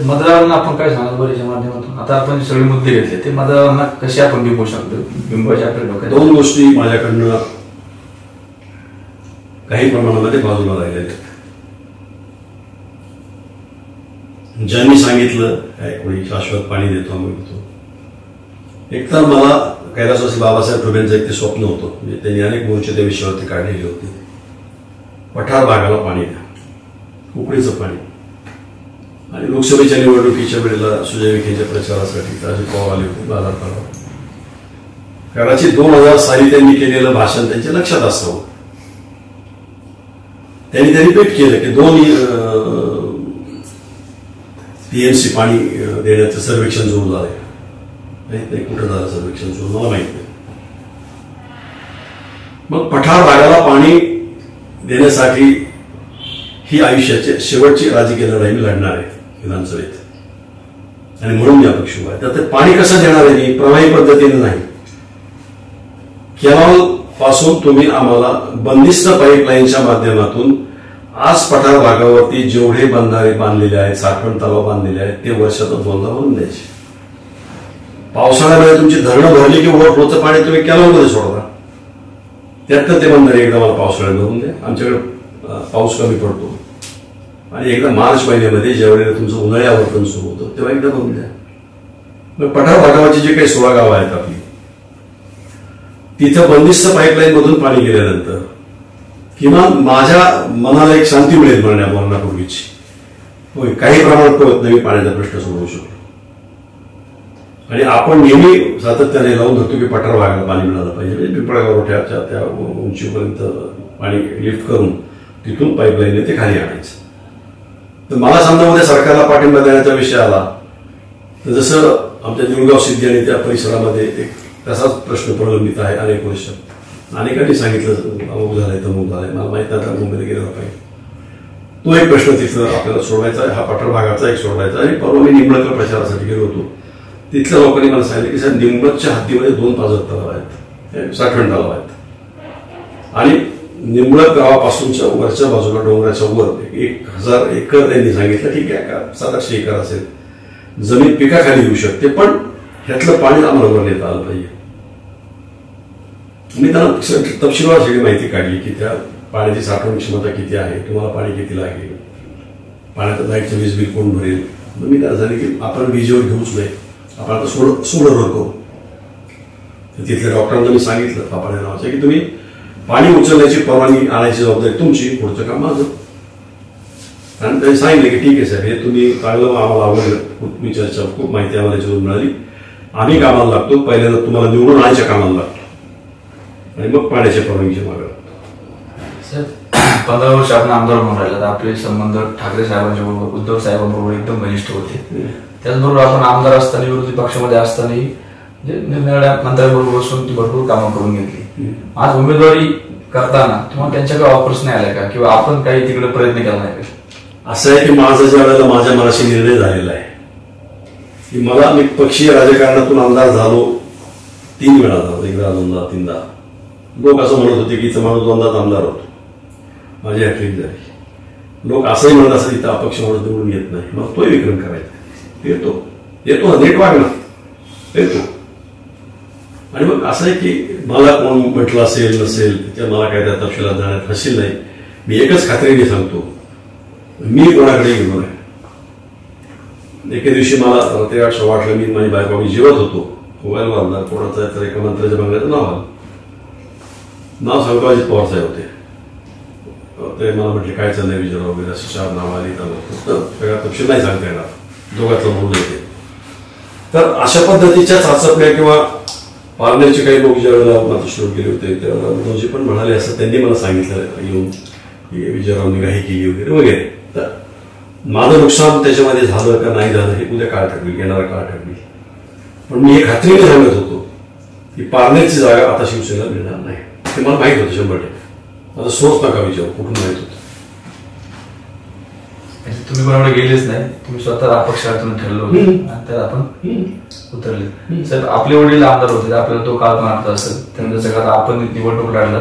मतदारांना आपण काय सांगतो बरेच्या माध्यमातून आता आपण सगळे मुद्दे घेतले ते मतदारांना कसे आपण बिंबवू शकतो, बिंबवायचे आपल्या डोक्यात 2 गोष्टी माझ्याकडनं काही प्रमाणामध्ये बाजूला राहिलेल्या आहेत. ज्यांनी सांगितलं काय कोणी शाश्वत पाणी देतो आम्ही देतो. एक तर मला कैलासवासी बाबासाहेब ठोबेंचं एक ते स्वप्न होतं. म्हणजे त्यांनी अनेक मोर्चे त्या विषयावरती काढलेली होती. पठार भागाला पाणी द्या, उकळीचं पाणी. आणि लोकसभेच्या निवडणुकीच्या वेळेला सुजय विखेच्या प्रचारासाठी अजित पवार आले होते बाजारपेठावर. कदाचित 2000 साली त्यांनी केलेलं भाषण त्यांच्या लक्षात असावं. त्यांनी रिपीट केलं की 2 TMC पाणी देण्याचं सर्वेक्षण सुरू झालंय. माहित नाही कुठं झालं सर्वेक्षण सुरू, मला माहित नाही. मग पठार भागाला पाणी देण्यासाठी ही आयुष्याची शेवटची राजकीय लढाई मी लढणार आहे विधानसभेत. आणि म्हणून मी अपक्ष उभा आहे. तर ते पाणी कसं देणार आहे मी प्रभावी पद्धतीने नाही. केरळ पासून तुम्ही आम्हाला बंदिस्त पाईपलाईनच्या माध्यमातून आज पठार भागावरती जेवढे बंधारे बांधलेले आहेत, साठवण तलाव बांधलेले आहेत ते वर्षातून 2दा भरून द्यायचे. पावसाळ्यामध्ये तुमची धरणं भरली की ओव्हरफ्लोचं पाणी तुम्ही केरळमध्ये सोडता. त्यात ते बंधारे एकदा मला पावसाळ्यात भरून द्या. आमच्याकडे पाऊस कमी पडतो आणि एकदा मार्च महिन्यामध्ये ज्यावेळेला तुमचं उन्हाळी आवर्तन सुरू होतं तेव्हा एकदा भरून द्या. मग पठार भागावरची जी काही 16 गावं आहेत आपली तिथं बंदिस्त पाईपलाईन मधून पाणी गेल्यानंतर किमान माझ्या मनाला एक शांती मिळेल मरण्यापूर्वीची. होय, काही प्रमाणात कळत नाही पाण्याचा प्रश्न सोडवू शकतो. आणि आपण नेहमी सातत्याने लावून धरतो की पठार भागाला पाणी मिळालं पाहिजे. म्हणजे पिंपळगाव त्या उंचीपर्यंत पाणी लिफ्ट करून तिथून पाईपलाईनने ते खाली आणायचं. तर मला समजा उद्या सरकारला पाठिंबा देण्याचा विषय आला तर जसं आमच्या निमगाव सिद्धी आणि त्या परिसरामध्ये एक तसाच प्रश्न प्रलंबित आहे अनेक वर्ष. अनेकांनी सांगितलं अमुक झालंय तमुक झालंय, मला माहित नाही मुंबईला गेलेला पाहिजे. तो एक प्रश्न तिथं आपल्याला सोडवायचा आहे. हा पठार भागाचा एक सोडवायचा. आणि परवा मी निंबळकर प्रचारासाठी गेलो होतो. तिथल्या लोकांनी मला सांगितलं की साहेब निंबळच्या हद्दीमध्ये 2 पाझर तलाव आहेत, साठवण तलाव आहेत. आणि निंबळक गावापासूनच्या वरच्या बाजूला डोंगराच्या वर 1000 एकर त्यांनी सांगितलं. ठीक आहे का 700-800 एकर असेल जमीन पिकाखाली येऊ शकते, पण ह्यातलं पाणी आम्हाला वर नेता आलं पाहिजे. मी त्यांना तपशीलवार सगळी माहिती काढली की त्या पाण्याची साठवण क्षमता किती आहे, तुम्हाला पाणी किती लागेल, पाण्याचं लाईटचं वीज बिल कोण भरेल. मग मी त्यांना सांगितलं की आपण विजेवर घेऊच नाही, आपण आता सोलरवर करू. तिथल्या डॉक्टरांना मी सांगितलं पापाड्या नावाचं की तुम्ही पाणी उचलण्याची परवानगी आणायची जबाबदारी तुमची, पुढचं काम माझं. आणि त्यांनी सांगितलं की ठीक आहे साहेब, हे तुम्ही चांगलं आम्हाला आवडलं, खूप मी चर्चा खूप माहिती आम्हाला याच्यावरून मिळाली. आम्ही कामाला लागतो, पहिल्यांदा तुम्हाला निवडून आणायच्या कामाला लागतो आणि मग पाण्याच्या परवानगीच्या मागे लागतो. 15 वर्ष आपण आमदार म्हणून राहिला तर आपले संबंध ठाकरे साहेबांच्या बरोबर, उद्धव साहेबांबरोबर एकदम घनिष्ठ होते. त्याचबरोबर आपण आमदार असताना विरोधी पक्षामध्ये असतानाही निरनिराळ्या मंत्र्यांबरोबर बसून ती भरपूर कामं करून घेतली. आज उमेदवारी करताना तुम्हाला त्यांच्याकडे ऑफर्स नाही आल्या का, किंवा आपण काही तिकडे प्रयत्न केला नाही का? असं आहे की माझा ज्या वेळेला माझ्या मनाशी निर्णय झालेला आहे की मी पक्षीय राजकारणातून आमदार झालो 3 वेळा झालो, 1दा 2दा 3दा. लोक असं म्हणत होते की इथं माणूस 2दाच आमदार होतो, माझी हॅट्रिक झाली. लोक असंही म्हणत असत इथं अपक्ष माणूस निवडून येत नाही, मग तोही विक्रम करायचा. येतो नीट वागणार येतो. आणि मग असं आहे की मला कोण म्हटलं असेल नसेल त्याच्या मला काय त्या तपशिलात जाण्यात हसील नाही. मी एकच खात्रीने सांगतो, मी कोणाकडे गेलो नाही. एके दिवशी मला रात्री वाटलं, मी माझी बायको मी जेवत होतो, मोबाईल वाजला, कोणाचा तर एका मंत्र्याच्या बंगल्याचं नाव आलं. नाव सांगतो अजित पवार साहेब होते. ते मला म्हटले काय चाललंय विचारा वगैरे, अशी 4 नाव आली. सगळा तपशील नाही सांगता येणार, दोघातलं म्हणून येते. तर अशा पद्धतीच्या चाचपण्या किंवा पारनेरचे काही लोक ज्या वेळेला माझं शोध गेले होते त्यावेळेला उद्धवजी पण म्हणाले असं त्यांनी मला सांगितलं येऊन की विजयरावांनी घाई केली वगैरे वगैरे. तर माझं नुकसान त्याच्यामध्ये झालं का नाही झालं हे उद्या काळ ठरवेल, येणारा काळ ठरवेल. पण मी हे खात्रीने सांगत होतो की पारनेरची जागा आता शिवसेनेला मिळणार नाही. ते मला माहित होतं 100%. माझा सोर्स नका विचारू, कुठून माहित होतं. तुम्ही कोणाकडे गेलेच नाही, तुम्ही स्वतः अपक्षातून ठरलो होतं, तर आपण उतरले. साहेब आपले वडील आमदार होते, आपल्याला तो काळ पण अर्थ असेल. त्यानंतर सगळ्यात आपण निवडणूक लढला,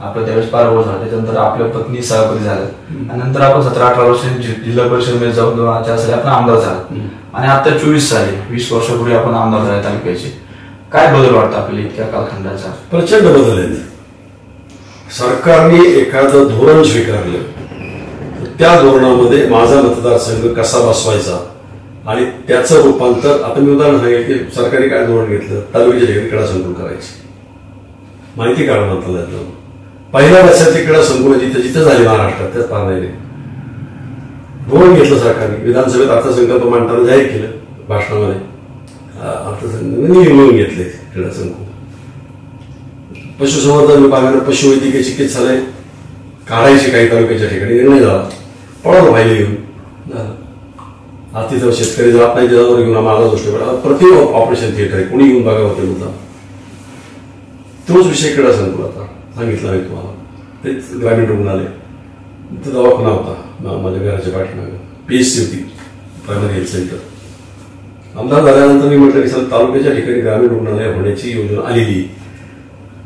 आपलं त्यावेळेस पराभव झाला. त्याच्यानंतर आपल्या पत्नी सभापती झाल्या आणि नंतर आपण 17-18 वर्षांनी जिल्हा परिषदेमध्ये जाऊन 2004 साली आपण आमदार झाला. आणि आता 24 साली 20 वर्षापूर्वी आपण आमदार झाले तालुक्याचे. काय बदल वाटतं आपल्याला इतक्या कालखंडाचा? प्रचंड बदल आहे. सरकारने एखादं धोरण स्वीकारलं, त्या धोरणामध्ये माझा मतदारसंघ कसा बसवायचा आणि त्याचं रूपांतर. आता मी उदाहरण सांगेल की सरकारी काय धोरण घेतलं, तालुक्याच्या ठिकाणी क्रीडा संकुल करायची. माहिती काढून म्हटलं पहिल्या वर्षाची क्रीडा संकुल जिथे जिथे झाली महाराष्ट्रात त्याच पारनेरने धोरण घेतलं सरकारने. विधानसभेत अर्थसंकल्प मांडताना जाहीर केलं भाषणामध्ये, निवडून घेतले क्रीडा संकुल. पशुसंवर्धन विभागानं पशुवैद्यकीय चिकित्सालय काढायचे काही तालुक्याच्या ठिकाणी निर्णय झाला. पळवलं व्हायला घेऊन झालं. आज तिथं शेतकरी जात नाही, त्याच्यावर घेऊन माझा गोष्टी प्रति ऑपरेशन थिएटर आहे, कोणी घेऊन बघा होते मुद्दा. तोच विषय क्रीडा संकुल आता सांगितला मी तुम्हाला. तेच ग्रामीण रुग्णालय, तिथं दवाखाना होता माझ्या घराच्या पाठीमागे, PSC होती, प्रायमरी हेल्थ सेंटर. आमदार झाल्यानंतर मी म्हटलं की तालुक्याच्या ठिकाणी ग्रामीण रुग्णालय होण्याची योजना आलेली.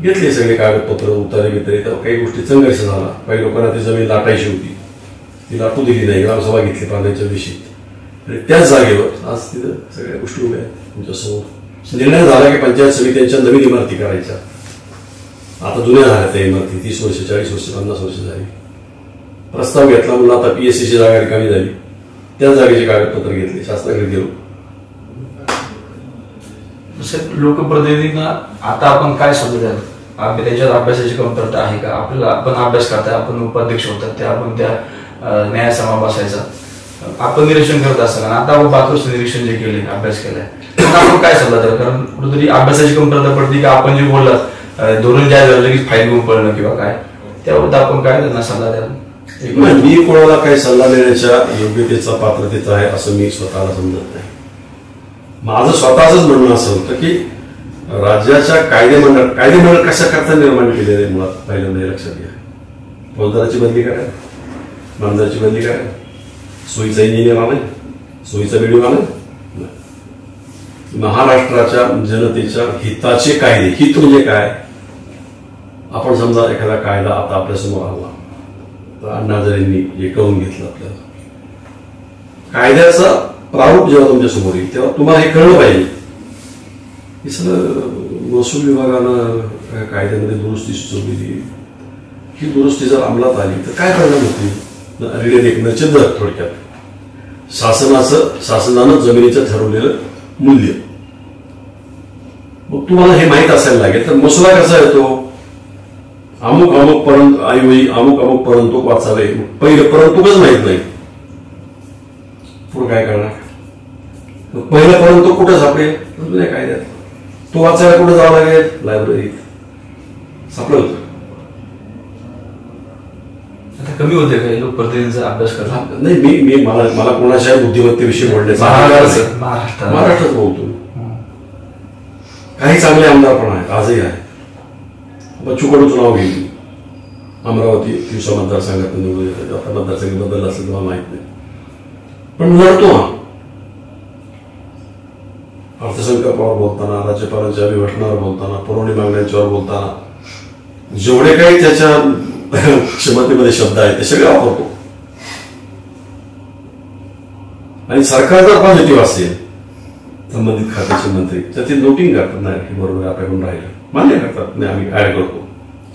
घेतले सगळे कागदपत्र उतारे बितारे. तर काही गोष्टी संघर्ष झाला. काही लोकांना ती जमीन लाटायची होती, ती लाटू दिली नाही. ग्रामसभा घेतली पाण्याच्या दिवशी आणि त्याच जागेवर आज तिथं सगळ्या गोष्टी उभ्या आहेत तुमच्यासमोर. निर्णय झाला की पंचायत समित्यांच्या नवीन इमारती करायच्या. आता जुन्या झाल्या त्या इमारती, 30 वर्ष 40 वर्ष 50 वर्ष झाली. प्रस्ताव घेतला म्हणून आता PSCची जागा रिकामी झाली, त्याच जागेचे कागदपत्र घेतले, शासनाकडे गेलो. लोकप्रतिनिधींना आता आपण काय समजू द्याल? त्याच्यात अभ्यासाची कमतरता आहे का? आपल्याला आपण अभ्यास करताय, आपण उपाध्यक्ष होतात, त्या आपण त्या न्यायासमा बसायचा आपण निरीक्षण करत असताना आता आपण 5 वर्ष निरीक्षण जे केले, अभ्यास केलाय, आपण काय सल्ला द्याल? कारण कुठेतरी अभ्यासाची कमतरता पडते का आपण जे बोललात धोरण जाहीर झालं की फाईल घेऊन पडणं किंवा काय, त्याबद्दल आपण काय त्यांना सल्ला द्याल? मी कोणाला काही सल्ला देण्याच्या योग्यतेचा पात्रतेचा आहे असं मी स्वतःला समजत नाही. माझं स्वतःच म्हणणं असं होतं की राज्याच्या कायदेमंडळ कशा करता निर्माण केलेले मुळात पहिल्यांदा लक्षात घ्या. फौजदाराची बदली करा, मानदाराची बदली करा, सोयीचा इंजिनियर आलाय, सोयीचा व्हिडिओ आलाय. महाराष्ट्राच्या जनतेच्या हिताचे कायदे, हित म्हणजे काय? आपण समजा एखादा कायदा आता आपल्यासमोर आला तर अण्णा हजारेंनी जे कळून घेतलं आपल्याला, कायद्याचा प्रारूप जेव्हा तुमच्या समोर येईल तेव्हा तुम्हाला हे कळलं पाहिजे की सगळं महसूल विभागानं कायद्यामध्ये दुरुस्ती सुचवलेली, ही दुरुस्ती जर अंमलात आली तर काय परिणाम होतील? एक नचिंत थोडक्यात शासनानं जमिनीचं ठरवलेलं मूल्य, मग तुम्हाला हे माहीत असायला लागेल. तर मसुदा कसा येतो? अमुक अमुक पर्यंत ऐवजी अमुक अमुक पर्यंत वाचावे, पहिलं परंतुकच माहित नाही, पुढे काय करणार? पहिलं पर्यंत कुठं सापडेल? जुन्या कायद्यात. तो वाचायला कुठं जावं लागेल? लायब्ररीत. सापडेल कमी होते काही लोक प्रतिनिधींचा अभ्यास करतात. नाही, मी मला कोणाच्या बुद्धिमत्तेविषयी बोलण्याचा महाराष्ट्रात बोलतो. काही चांगले आमदार पण आहेत, आजही आहेत. बच्चू कडूचं नाव घेईल, अमरावती तिवसा मतदारसंघात निवडून येतात. आता मतदारसंघ बदलला असेल तुम्हाला माहित नाही, पण लढतो हा. अर्थसंकल्पावर बोलताना, राज्यपालांच्या अभिभाषणावर बोलताना, पुरवणी मागण्यांच्यावर बोलताना जेवढे काही त्याच्या क्षमतेमध्ये शब्द आहेत ते सगळे वापरतो. आणि सरकार जर पॉझिटिव्ह असेल संबंधित खात्याचे मंत्री तर ते नोटिंग करतात, नाही बरोबर आपल्याकडून राहिलं, मान्य करतात, नाही आम्ही ऍड करतो.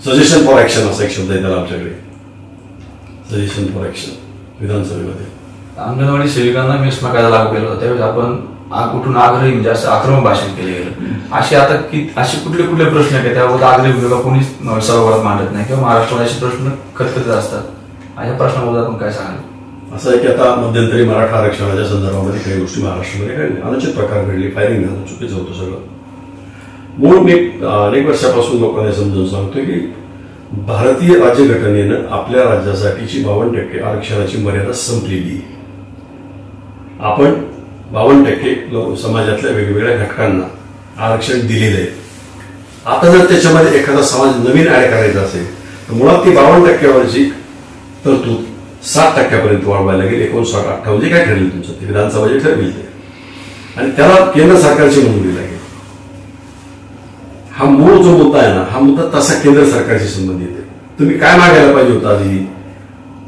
सजेशन फॉर ऍक्शन असा एक शब्द आहे त्याला आमच्याकडे, सजेशन फॉर ऍक्शन. विधानसभेमध्ये अंगणवाडी सेविकांना मेस्मा कायदा लागू केला होता त्यावेळेस आपण कुठून आग्रही म्हणजे असं आक्रमक भाषण केले गेलं. असे कुठले कुठले प्रश्न आहेत त्याबाबत आग्रही भूमिका कोणीच सभागृहात मांडत नाही किंवा महाराष्ट्रात असे प्रश्न खतखतीत असतात. अशा प्रश्नाबद्दल आपण काय सांगाल? असं आहे की आता मध्यंतरी मराठा आरक्षणाच्या संदर्भामध्ये काही गोष्टी महाराष्ट्रामध्ये काही अनुचित प्रकार घडले, फायरिंग झालं, चुकीचं होतं सगळं. म्हणून मी अनेक वर्षापासून लोकांना समजून सांगतोय की भारतीय राज्यघटनेनं आपल्या राज्यासाठीची 52% आरक्षणाची मर्यादा संपलेली आहे. आपण 52% समाजातल्या वेगवेगळ्या घटकांना आरक्षण दिलेलं आहे. आता जर त्याच्यामध्ये एखादा समाज नवीन ऍड करायचा असेल तर मुळात ती 52%वरची तरतूद 7% वाढवायला लागेल. 59-58 जे काय ठरले तुमचं ते विधानसभा जे ठरवेल ते, आणि त्याला केंद्र सरकारची मंजुरी लागेल. हा मूळ जो मुद्दा आहे ना, हा मुद्दा तसा केंद्र सरकारशी संबंधित आहे. तुम्ही काय मागायला पाहिजे होता आधी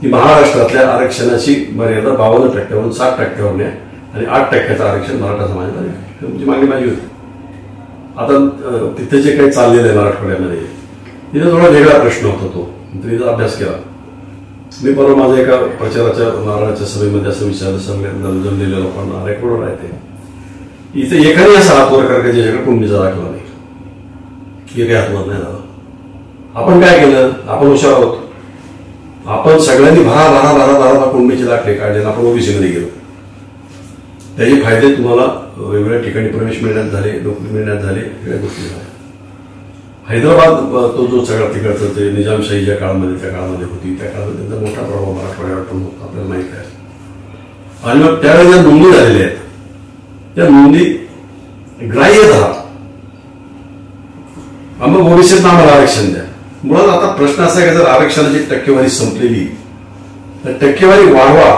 की महाराष्ट्रातल्या आरक्षणाची मर्यादा 52%वरून 7%वर न्या आणि 8%चं आरक्षण मराठा समाजाला द्या, तुमची मागणी पाहिजे होती. आता तिथे जे काही चाललेलं आहे मराठवाड्यामध्ये तिथे थोडा वेगळा प्रश्न होता. तो तुम्ही जर अभ्यास केला, मी परवा माझ्या एका प्रचाराच्या नारळाच्या सभेमध्ये असं विचारलं सगळ्यांना जमलेल्या लोकांना, रेकॉर्डर आहे ते, इथे एखादी असा हात वर करा ज्याच्याकडे कुंडीचा दाखला नाही, हे काही हातवर नाही झालं. आपण काय केलं? आपण हुशार आहोत. आपण सगळ्यांनी भरा भरा भरा भरा कुंडीचे दाखले काढले आणि आपण ओबीसी मध्ये गेलो. त्याचे फायदे तुम्हाला वेगवेगळ्या ठिकाणी प्रवेश मिळण्यात झाले, नोकरी मिळण्यात झाले, वेगळ्या गोष्टी झाल्या. हैदराबाद तो जो सगळा तिकडचं ते निजामशाहीच्या काळामध्ये त्या काळामध्ये होती, त्या काळामध्ये त्यांचा मोठा प्रभाव मराठवाड्यावर पण होता, आपल्याला माहिती आहे. आणि मग त्यावेळेस ज्या नोंदी झालेल्या आहेत त्या नोंदी ग्राह्य धरा, मग ओबीसीत आम्हाला आरक्षण द्या. मुळात आता प्रश्न असा आहे की जर आरक्षणाची टक्केवारी संपलेली तर टक्केवारी वाढवा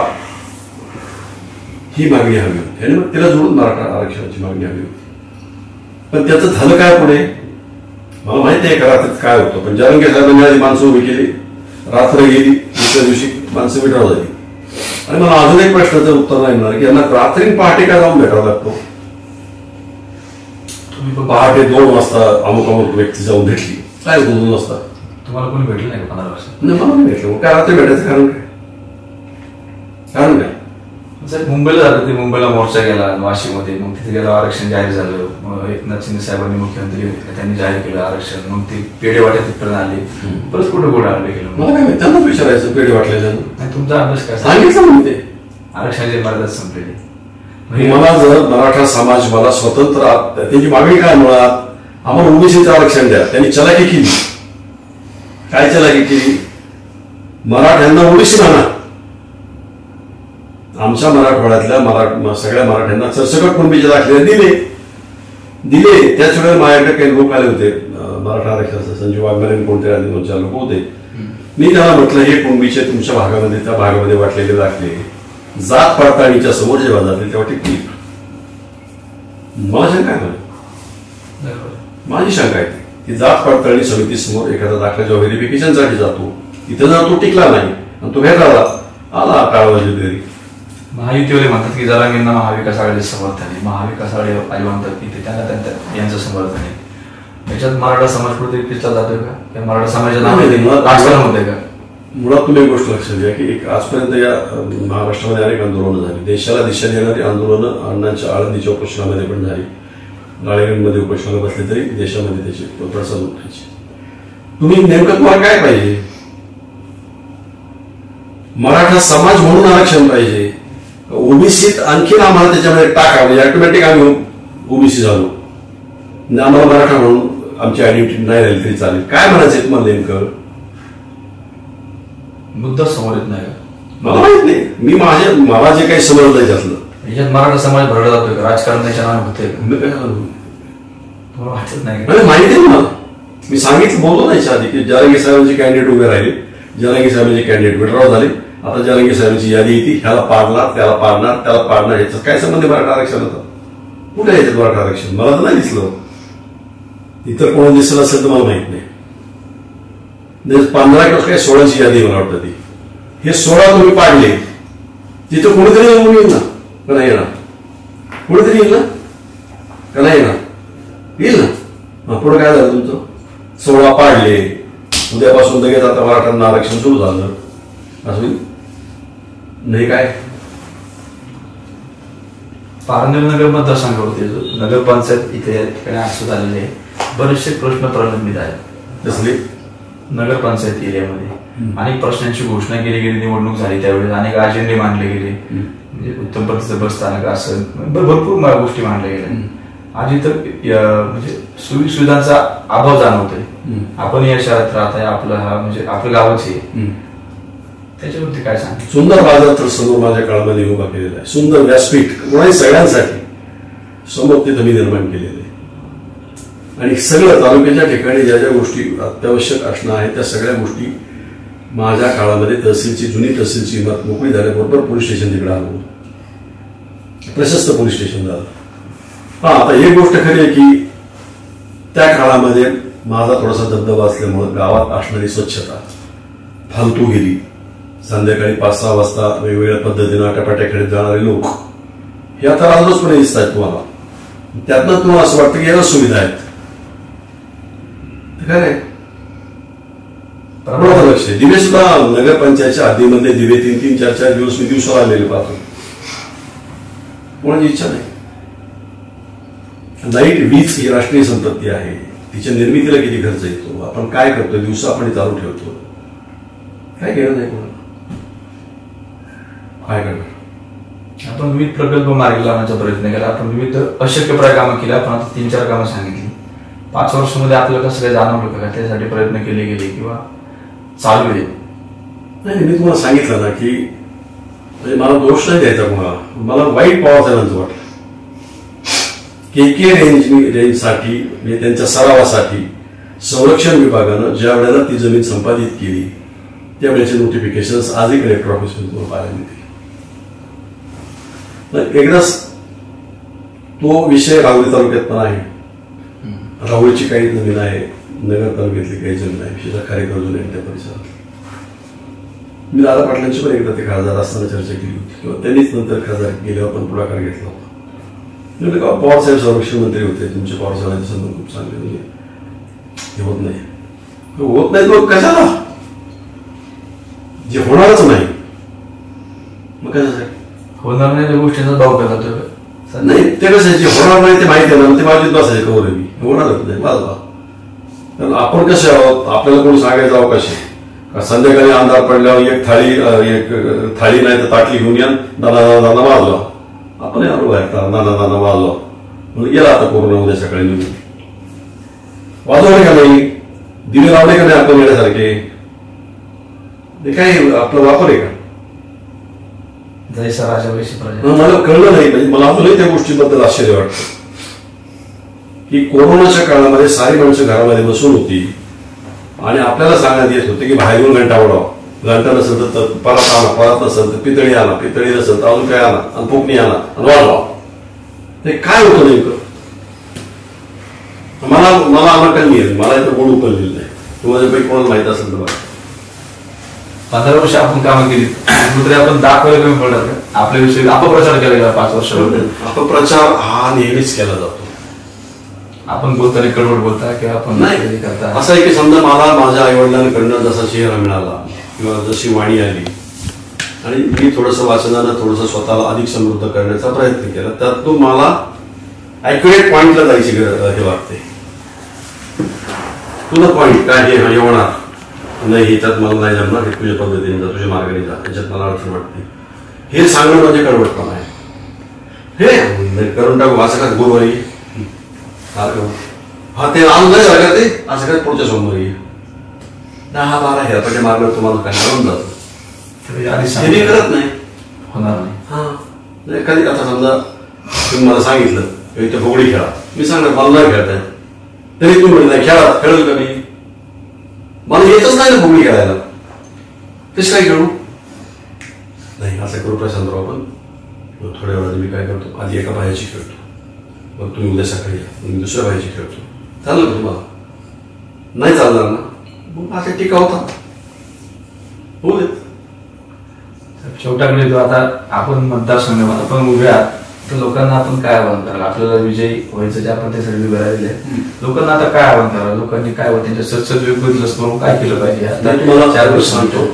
ही मागणी हवी होती, आणि मग तिला जोडून मराठा आरक्षणाची मागणी हवी होती. पण त्याचं झालं काय पुढे मला माहिती आहे का रात्रीत काय होतं. पण जरंगे साहेबांनी आधी माणसं उभी केली, रात्र गेली, दुसऱ्या दिवशी माणसं विड्रॉ झाली. आणि मला अजून एक प्रश्नाचं उत्तर नाही मिळालं की यांना रात्री पहाटे काय जाऊन भेटावा लागतो. पहाटे 2 वाजता अमुक अमुक व्यक्ती जाऊन भेटली, काय होतं 2 वाजता? तुम्हाला कोणी भेटलं नाही 15 वर्ष? नाही, मला नाही भेटलं. काय रात्री भेटायचं कारण काय? कारण काय? मुंबईला झालं ते, मुंबईला मोर्चा गेला वाशीमध्ये, मग तिथे गेलं आरक्षण जाहीर झालं. मग एकनाथ शिंदे साहेबांनी मुख्यमंत्री होते, त्यांनी जाहीर केलं आरक्षण. मग ते पेढे वाट्यात तिथपर्यंत आले, परत कुठे आले गेलं. मला काय त्यांना विचारायचं पेढे वाटले तुमचा अभ्यास काय सांगितलं म्हणते आरक्षणाची मर्यादा संपलेली. मला जर मराठा समाज मला स्वतंत्र त्यांची मागणी काय मुळात आम्हाला ओबीसीचं आरक्षण द्या, त्यांनी चलाकी केली. काय चलाकी केली? मराठ्यांना ओबीसी म्हणा. आमच्या मराठवाड्यातल्या सगळ्या मराठ्यांना सरसकट कुणबीचे दाखले दिले. त्याच वेळेला माझ्याकडे काही लोक आले होते मराठा आरक्षणाचे, संजीव वाघमारे कोणते आले 2-4 लोक होते. मी त्याला म्हटलं हे कुणबीचे तुमच्या भागामध्ये त्या भागामध्ये वाटलेले दाखले जात पडताळणीच्या समोर जेव्हा जातील तेव्हा टिकतील. मला शंका आहे, माझी शंका आहे की जात पडताळणी समिती समोर एखादा दाखला जेव्हा व्हेरिफिकेशनसाठी जातो, तिथे जर तो टिकला नाही आणि तो भेटायला आला टाळवाजी घरी. महायुतीवाले म्हणतात की जरांगेंना महाविकास आघाडीचं समर्थन आहे, महाविकास आघाडी आई म्हणतात की त्यांना यांचं समर्थन आहे. याच्यात मराठा समाज कुठे पिचला जातोय का? मराठा समाजाला राजकारण होतंय का? मुळात तुम्ही एक गोष्ट लक्षात घ्या की आजपर्यंत या महाराष्ट्रामध्ये अनेक आंदोलनं झाली. देशाला दिशा देणारी आंदोलनं अण्णांच्या आळंदीच्या उपोषणामध्ये पण झाली, राळेगणमध्ये उपोषणाला बसले तरी देशामध्ये त्याची पडसाद उठायची. तुम्ही नेमकं तुम्हाला काय पाहिजे? मराठा समाज म्हणून आरक्षण पाहिजे, ओबीसीत आणखीन आम्हाला त्याच्यामध्ये टाका म्हणजे ऑटोमॅटिक आम्ही ओबीसी झालो, आम्हाला मराठा म्हणून आमची आयडेंटिटी नाही राहिली तरी चालेल? काय म्हणायचंय तुम्हाला नेमकं? मुद्दा समोर येत नाही. मला माहित नाही, मला जे काही समजलं त्यातलं याच्यात मराठा समाज भरला जातोय का? राजकारण त्याच्या नाव होतंय का? तुम्हाला वाटत नाही? माहिती आहे मला, मी सांगितलं बोलतो ना याच्या आधी की जरांगे साहेबांचे कॅन्डिडेट उभे राहिले, जरांगे साहेबांचे कॅन्डिडेट विड्रॉ झाले. आता जरांगे साहेबांची यादी येते, ह्याला पाडणार त्याला पाडणार त्याला पाडणार, ह्याचा काय संबंध मराठा आरक्षणाचा? कुठे आहे ते मराठा आरक्षण? मला तर नाही दिसलं. इतर कोण दिसलं असेल तर मला माहित नाही. 15 किंवा काय 16ची यादी मला वाटतं ती. हे 16 तुम्ही पाडले, तिथं कोणीतरी येऊन येईल ना का नाही येणार? कोणीतरी येईल ना का नाही येणार? येईल ना. पुढे काय झालं तुमचं? 16 पाडले, उद्यापासून लगेच आता मराठ्यांना आरक्षण सुरू झालं असं नाही. काय पारनेर नगर मतदारसंघावरती नगरपंचायत इथे असं झालेले आहे, बरेचसे प्रश्न प्रलंबित आहेत. कसले? नगरपंचायत एरियामध्ये अनेक प्रश्नांची घोषणा केली गेली, निवडणूक झाली त्यावेळेस अनेक अजेंडे मांडले गेले, म्हणजे उत्तम प्रतीचं बस स्थानक असं भरपूर गोष्टी मांडल्या गेल्या. आज इथं म्हणजे सुविधांचा अभाव जाणवतोय. आपण या शहरात राहत आहे, आपलं हा म्हणजे आपलं गावच आहे, त्याच्यावरती काय सांग? सुंदर बाजार तर समोर माझ्या काळामध्ये उभा केलेला आहे, सुंदर व्यासपीठ कोणाही सगळ्यांसाठी समोर तिथं मी निर्माण केलेलं आहे. आणि सगळं तालुक्याच्या ठिकाणी ज्या ज्या गोष्टी अत्यावश्यक असणार आहेत त्या सगळ्या गोष्टी माझ्या काळामध्ये तहसीलची जुनी तहसीलची इमारत मोकळी झाल्याबरोबर पोलीस स्टेशन तिकडे आलो, प्रशस्त पोलीस स्टेशन झालं. आता एक गोष्ट खरी आहे की त्या काळामध्ये माझा थोडासा दबदबा असल्यामुळे गावात असणारी स्वच्छता, फालतूगिरी, संध्याकाळी 5-6 वाजता वेगवेगळ्या पद्धतीनं आट्यापाट्या खेळत जाणारे लोक हे आता राजरोजपणे दिसत आहेत तुम्हाला. त्यातनं तुम्हाला असं वाटतं की याला सुविधा आहेत. काय नाही लक्ष दिवे सुद्धा नगरपंचायतच्या हद्दीमध्ये दिवे 3-3, 4-4 दिवस मी दिवसाला आलेले पाहतो. कोणाची इच्छा नाही. लाईट वीज ही राष्ट्रीय संपत्ती आहे, तिच्या निर्मितीला किती खर्च येतो, आपण काय करतो, दिवसा आपण चालू ठेवतो, काय घेणं नाही कोणाला. काय करणार? आपण विविध प्रकल्प मार्गी लावण्याचा प्रयत्न केला, आपण विविध अशक्यप्राय कामं केली, आपण आता 3-4 कामं सांगितली. 5 वर्षामध्ये आपल्याला कसं काय जाणवलं का त्यासाठी प्रयत्न केले गेले किंवा चालू आहे? नाही, मी तुम्हाला सांगितलं ना की म्हणजे मला दोष नाही द्यायचा कोणाला, मला वाईट पॉवर सायन्स वाटलं. के रेंजसाठी म्हणजे त्यांच्या सरावासाठी संरक्षण विभागानं ज्या वेळेला ती जमीन संपादित केली त्यावेळेचे नोटिफिकेशन आजही कलेक्टर ऑफिसमध्ये तुम्हाला पाहायला मिळतील. एकदाच तो विषय राहुरी तालुक्यात पण आहे. राहुरीची काही जमीन आहे, नगर तालुक्यातली काही जमीन आहे, विशेषतः खारेकरजून त्या परिसरात. मी दादा पाटलांची पण एकदा ते खासदार असताना चर्चा केली होती किंवा त्यांनीच नंतर खासदार गेल्यावर पण पुढाकार घेतला होता. पवार साहेब संरक्षण मंत्री होते, तुमचे पवार साहेबांचे संबंध खूप चांगले, म्हणजे हे होत नाही तो कशाला, जे होणारच नाही मग कशासाठी होणार नाही त्या गोष्टीचा भाव केला नाही. ते कसं जे होणार नाही ते माहिती आहे ना, ते माझीच बसायचे कवर मी होणारच नाही बाजूला. कारण आपण कसे आहोत, आपल्याला कोणी सांगायचं अवकाश आहे. संध्याकाळी अंधार पडल्यावर एक थाळी नाही तर ताटली घेऊन या, दादा वाजवा, आपण आलो बाहेर नाना वाजवा म्हणजे गेला आता कोरोना उद्या सकाळी निघून. वाजवले का नाही, दिवे लावले का नाही आपण येण्यासारखे, ते काय आपला वापर आहे का? मला कळलं नाही, म्हणजे मला अजूनही त्या गोष्टीबद्दल आश्चर्य वाटतं की कोरोनाच्या काळामध्ये सारी माणसं घरामध्ये बसून होती आणि आपल्याला सांगण्यात येत होते की बाहेर येऊन घंटा उडावा, घंटा नसेल तर परत आणा, परत नसेल तर पितळी आणा, पितळी नसेल तर अजून काय आणा, आणि फुकणी आणा आणि वाढवा. ते काय होतं नेमकं मला आम्हाला मिळेल, मला इथं कोण उकललेलं नाही. तुम्हाला कोणाला माहित असेल तर बघा. 15 वर्ष आपण कामं केली, कुठे आपण दाखवायला कमी पडत आपल्याविषयी अपप्रचार केला गेला 5 वर्षामध्ये. अपप्रचार हा नेहमीच केला जातो. आपण बोलताना कडवड बोलता किंवा आपण नाही करता. असं आहे की समजा मला माझ्या आईवडिलांकडनं जसा चेहरा मिळाला किंवा जशी वाणी आली आणि मी थोडंसं वाचनानं थोडंसं स्वतःला अधिक समृद्ध करण्याचा प्रयत्न केला, त्यात तो मला ऍक्युरेट पॉइंटला जायची हे वाटते. तुला पॉइंट काय हे होणार नाही, ह्याच्यात मला नाही जमणार, हे तुझ्या पद्धतीने जा, तुझ्या मार्गाने जा, त्याच्यात मला अडचण वाटते, हे सांगणं म्हणजे कडवटपणा आहे. हे करून टाकू असं काय गुरुवारी हा ते आज नाही झालं ते असं काय पुढच्या सोमवारी 10-12 ह्यापटे मार्ग तुम्हाला काय करून जातो करत नाही, होणार नाही. एखादी आता समजा तुम्ही मला सांगितलं इथे फुगडी खेळा, मी सांगणार मला नाही खेळताय, तरी तुम्ही म्हणत नाही खेळा, खेळू का मी, मला येतच नाही ना फुगडी खेळायला, कशी काय खेळू नाही. असं करू प्रशांतराव आपण थोड्या वेळात मी काय करतो, आधी एका बायाची खेळतो, मग तुम्ही उद्या सकाळी या, मी दुसऱ्या भाईची खेळतो. चालेल का तुम्हाला? नाही चालणार ना, मग माझ्या टीका होता होऊ देत. शेवटाकडे येतो. आता आपण मतदारसंघात आपण उभे आहात, तर लोकांना आपण काय आवाहन कराल? आपल्याला विजयी व्हायचं जे आपण त्यासाठी उभे राहिले, लोकांना आता काय आवाहन कराल? लोकांनी काय त्यांच्या सदसद्विपरीत काय केलं पाहिजे? आता तुम्हाला 4 वर्ष सांगतो,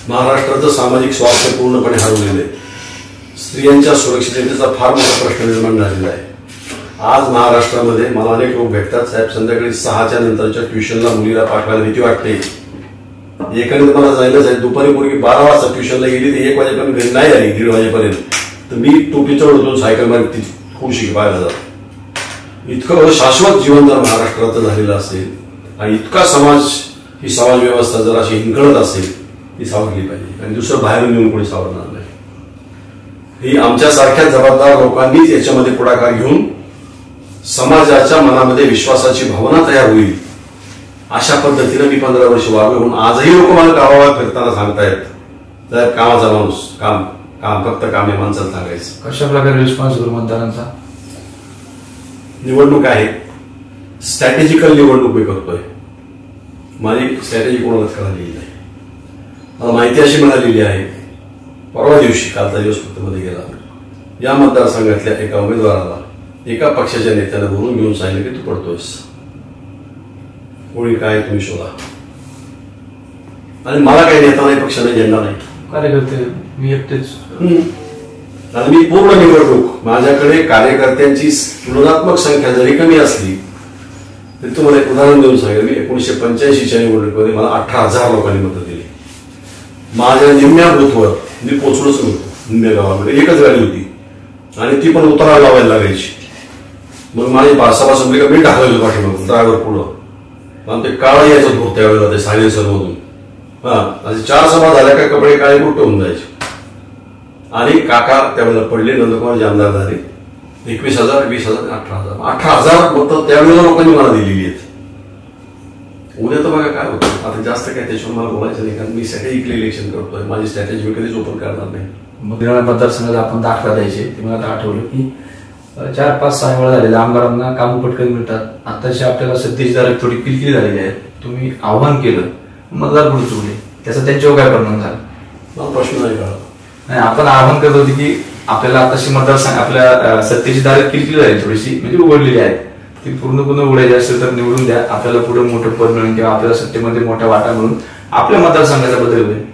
महाराष्ट्राचं सामाजिक स्वास्थ्य पूर्णपणे हरवलेलं आहे. स्त्रियांच्या सुरक्षिततेचा फार मोठा प्रश्न निर्माण झालेला आहे. आज महाराष्ट्रामध्ये मला अनेक लोक भेटतात, साहेब संध्याकाळी 6च्या नंतरच्या ट्युशनला मुलीला पाठवायला भीती वाटते. एखाद्या मला जायलाच आहे, दुपारी मुलगी 12 वाजता ट्युशनला गेली तर 1 वाजेपर्यंत घरी नाही आली, 1:30 वाजेपर्यंत, तर मी टोपी चढवतो, सायकल मारी ती खुशी पाहायला जातो. इतकं शाश्वत जीवन जर महाराष्ट्रात झालेलं असेल आणि इतका ही समाज व्यवस्था जर अशी हिंकळत असेल, ती सावरली पाहिजे. आणि दुसरं बाहेरून येऊन कोणी सावरणार नाही. ही आमच्यासारख्या जबाबदार लोकांनीच याच्यामध्ये पुढाकार घेऊन समाजाच्या मनामध्ये विश्वासाची भावना तयार होईल. अशा पद्धतीने मी 15 वर्ष वागलो म्हणून आजही लोक मला गावागावात फिरताना सांगतायत, साहेब कामाचा माणूस, काम काम फक्त काम आहे माणसाला सांगायचं. कशा प्रकारे रिस्पॉन्स करू मतदारांचा? निवडणूक आहे, स्ट्रॅटेजिकल निवडणूक मी करतोय. माझी स्ट्रॅटेजी कोणालाच कळालेली नाही. मला माहिती अशी मिळालेली आहे, परवा दिवशी, कालचा दिवस फक्त मध्ये गेला, या मतदारसंघातल्या एका उमेदवाराला एका पक्षाच्या नेत्यानं बोलून घेऊन सांगितलं की तू पडतोयस, कोणी काय तुम्ही शोधा. आणि मला काही नेता नाही, पक्षाने झेंडा नाही, कार्यकर्ते मी एकटेच. आणि मी पूर्ण निवडणूक, माझ्याकडे कार्यकर्त्यांची तुलनात्मक संख्या जरी कमी असली तरी तुम्हाला एक उदाहरण देऊन सांगेल. मी 1985च्या निवडणुकीमध्ये मला 18,000 लोकांनी मतं दिली. माझ्या निम्म्या बूथवर मी पोचलोच नव्हतो. निम्म्या गावामध्ये एकच गाडी होती आणि ती पण उतरायला लावायला लागायची. मग माझी सभा संपली का मी टाकलेलं पाठीमागून ड्रायव्हर पुढं, आणि ते काळं यायचं होतं त्यावेळेला ते सायलेन्सर मधून. असे 4 सभा झाल्या का कपडे काळे कुठे होऊन जायचे. आणि काका त्यावेळेला पडले, नंदकुमार आमदार झाले. 21,000, 20,000, 18,000 18,000 मतं त्यावेळेला लोकांनी मला दिलेली आहेत. उद्या तर बघा काय होतं. आता जास्त काय त्याच्यावर मला बोलायचं नाही, कारण मी स्ट्रॅटेजिकली इलेक्शन करतोय. माझी स्ट्रॅटेजी मी कधीच ओपन करणार नाही. मग मतदारसंघाला आपण दाखला द्यायचे, ते मला आता आठवलं की 4-5-6 वेळा झालेल्या आमदारांना काम पटकन मिळतात. आताशी आपल्याला सध्याची तारीख थोडी किलकिली झालेली आहे. तुम्ही आव्हान केलं, मतदार पुढे चुकले, त्याचा त्यांच्यावर काय परिणाम झाला? मला प्रश्न नाही कळला. नाही, आपण आव्हान करत होते की आपल्याला आताशी मतदारसंघ, आपल्या सत्तेची तारीख किलकिली झाली, थोडीशी म्हणजे उघडलेली आहे, ती पूर्ण उघडायची असेल तर निवडून द्या, आपल्याला पुढे मोठं पद मिळून किंवा आपल्याला सत्तेमध्ये मोठा वाटा मिळून आपल्या मतदारसंघाचा बदल होईल.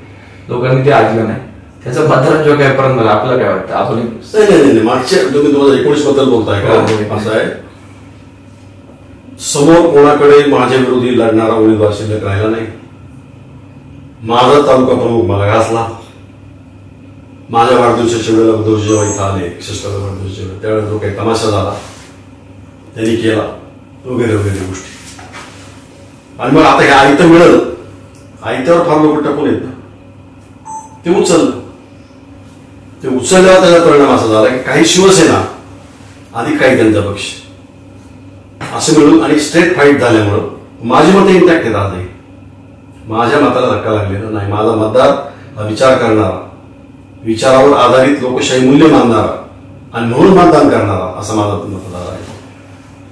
लोकांनी ते ऐकलं नाही, त्याचा मतदारांच्या काय परिणाम झाला आपल्याला काय वाटतं? आपण नाही, मागच्या तुम्ही 2019 बद्दल बोलताय का? असं आहे, समोर कोणाकडे माझ्या विरोधी लढणारा उमेदवार शिल्लक राहिला नाही. माझा तालुका प्रमुख मला घासला. माझ्या वाढदिवसाच्या वेळेला उद्धव जेव्हा इथं आले, 61 वाढदिवसाच्या वेळेला, त्यावेळेला जो काही तमाशा झाला त्यांनी केला, वगैरे वगैरे गोष्टी. आणि मग आता हे आयतं मिळालं, आयत्यावर फार लोक टाकून येत ना, ते उचललं. ते उचलल्यावर त्याचा परिणाम असा झाला की काही शिवसेना अधिक काही त्यांचा पक्ष असं मिळून आणि स्ट्रेट फाईट झाल्यामुळं माझी मतं इंटॅक्ट आहेत. आजही माझ्या मताला धक्का लागलेला नाही. माझा मतदार विचार करणारा, विचारावर आधारित लोकशाही मूल्य मानणारा आणि म्हणून मतदान करणारा असा माझा मतदार आहे.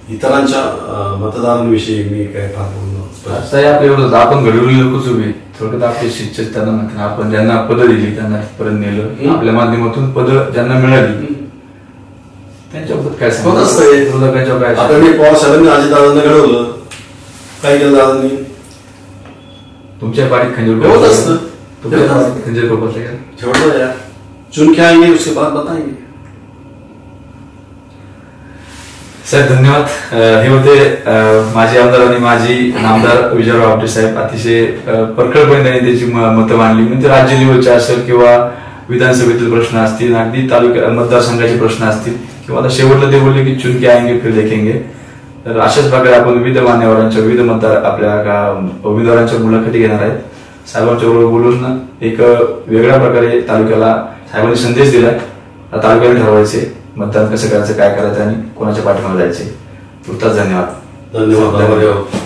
इतरांच्या मतदारांविषयी मी काय फार आपल्यावर आपण घडवलेली लोकच उभे, थोडक्यात आपले शिक्षक त्यांना म्हणतात, आपण ज्यांना पदं दिली त्यांना परत नेलं, आपल्या माध्यमातून पदं ज्यांना मिळाली त्यांच्याबद्दल काय सांगत असतं? आता मी पवार साहेबांनी अजितदादांना घडवलं, काय केलं दादांनी? तुमच्या पाठीत खंजीर होत असतं, खंजीर छोड़ो यार, चुन के आएंगे उसके बाद बताएंगे. सर धन्यवाद. हे होते माजी आमदार आणि माजी नामदार विजयराव आपटे साहेब. अतिशय परखडपणे त्यांनी त्याची मतं मांडली, म्हणजे राज्य लेवलचे असेल किंवा विधानसभेतील प्रश्न असतील, अगदी तालुक्या मतदारसंघाचे प्रश्न असतील, किंवा आता शेवटला ते बोलले की चुन के आएंगे फिर देखेंगे. तर अशाच प्रकारे आपण विविध मान्यवरांच्या, विविध मतदार आपल्या उमेदवारांच्या मुलाखती घेणार आहेत. साहेबांच्या बरोबर बोलून एक वेगळ्या प्रकारे तालुक्याला साहेबांनी संदेश दिलाय. तालुक्याने ठरवायचे मतदान कसं करायचं, काय करायचं आणि कोणाच्या पाठीमागे जायचे. तुर्तास धन्यवाद. धन्यवाद.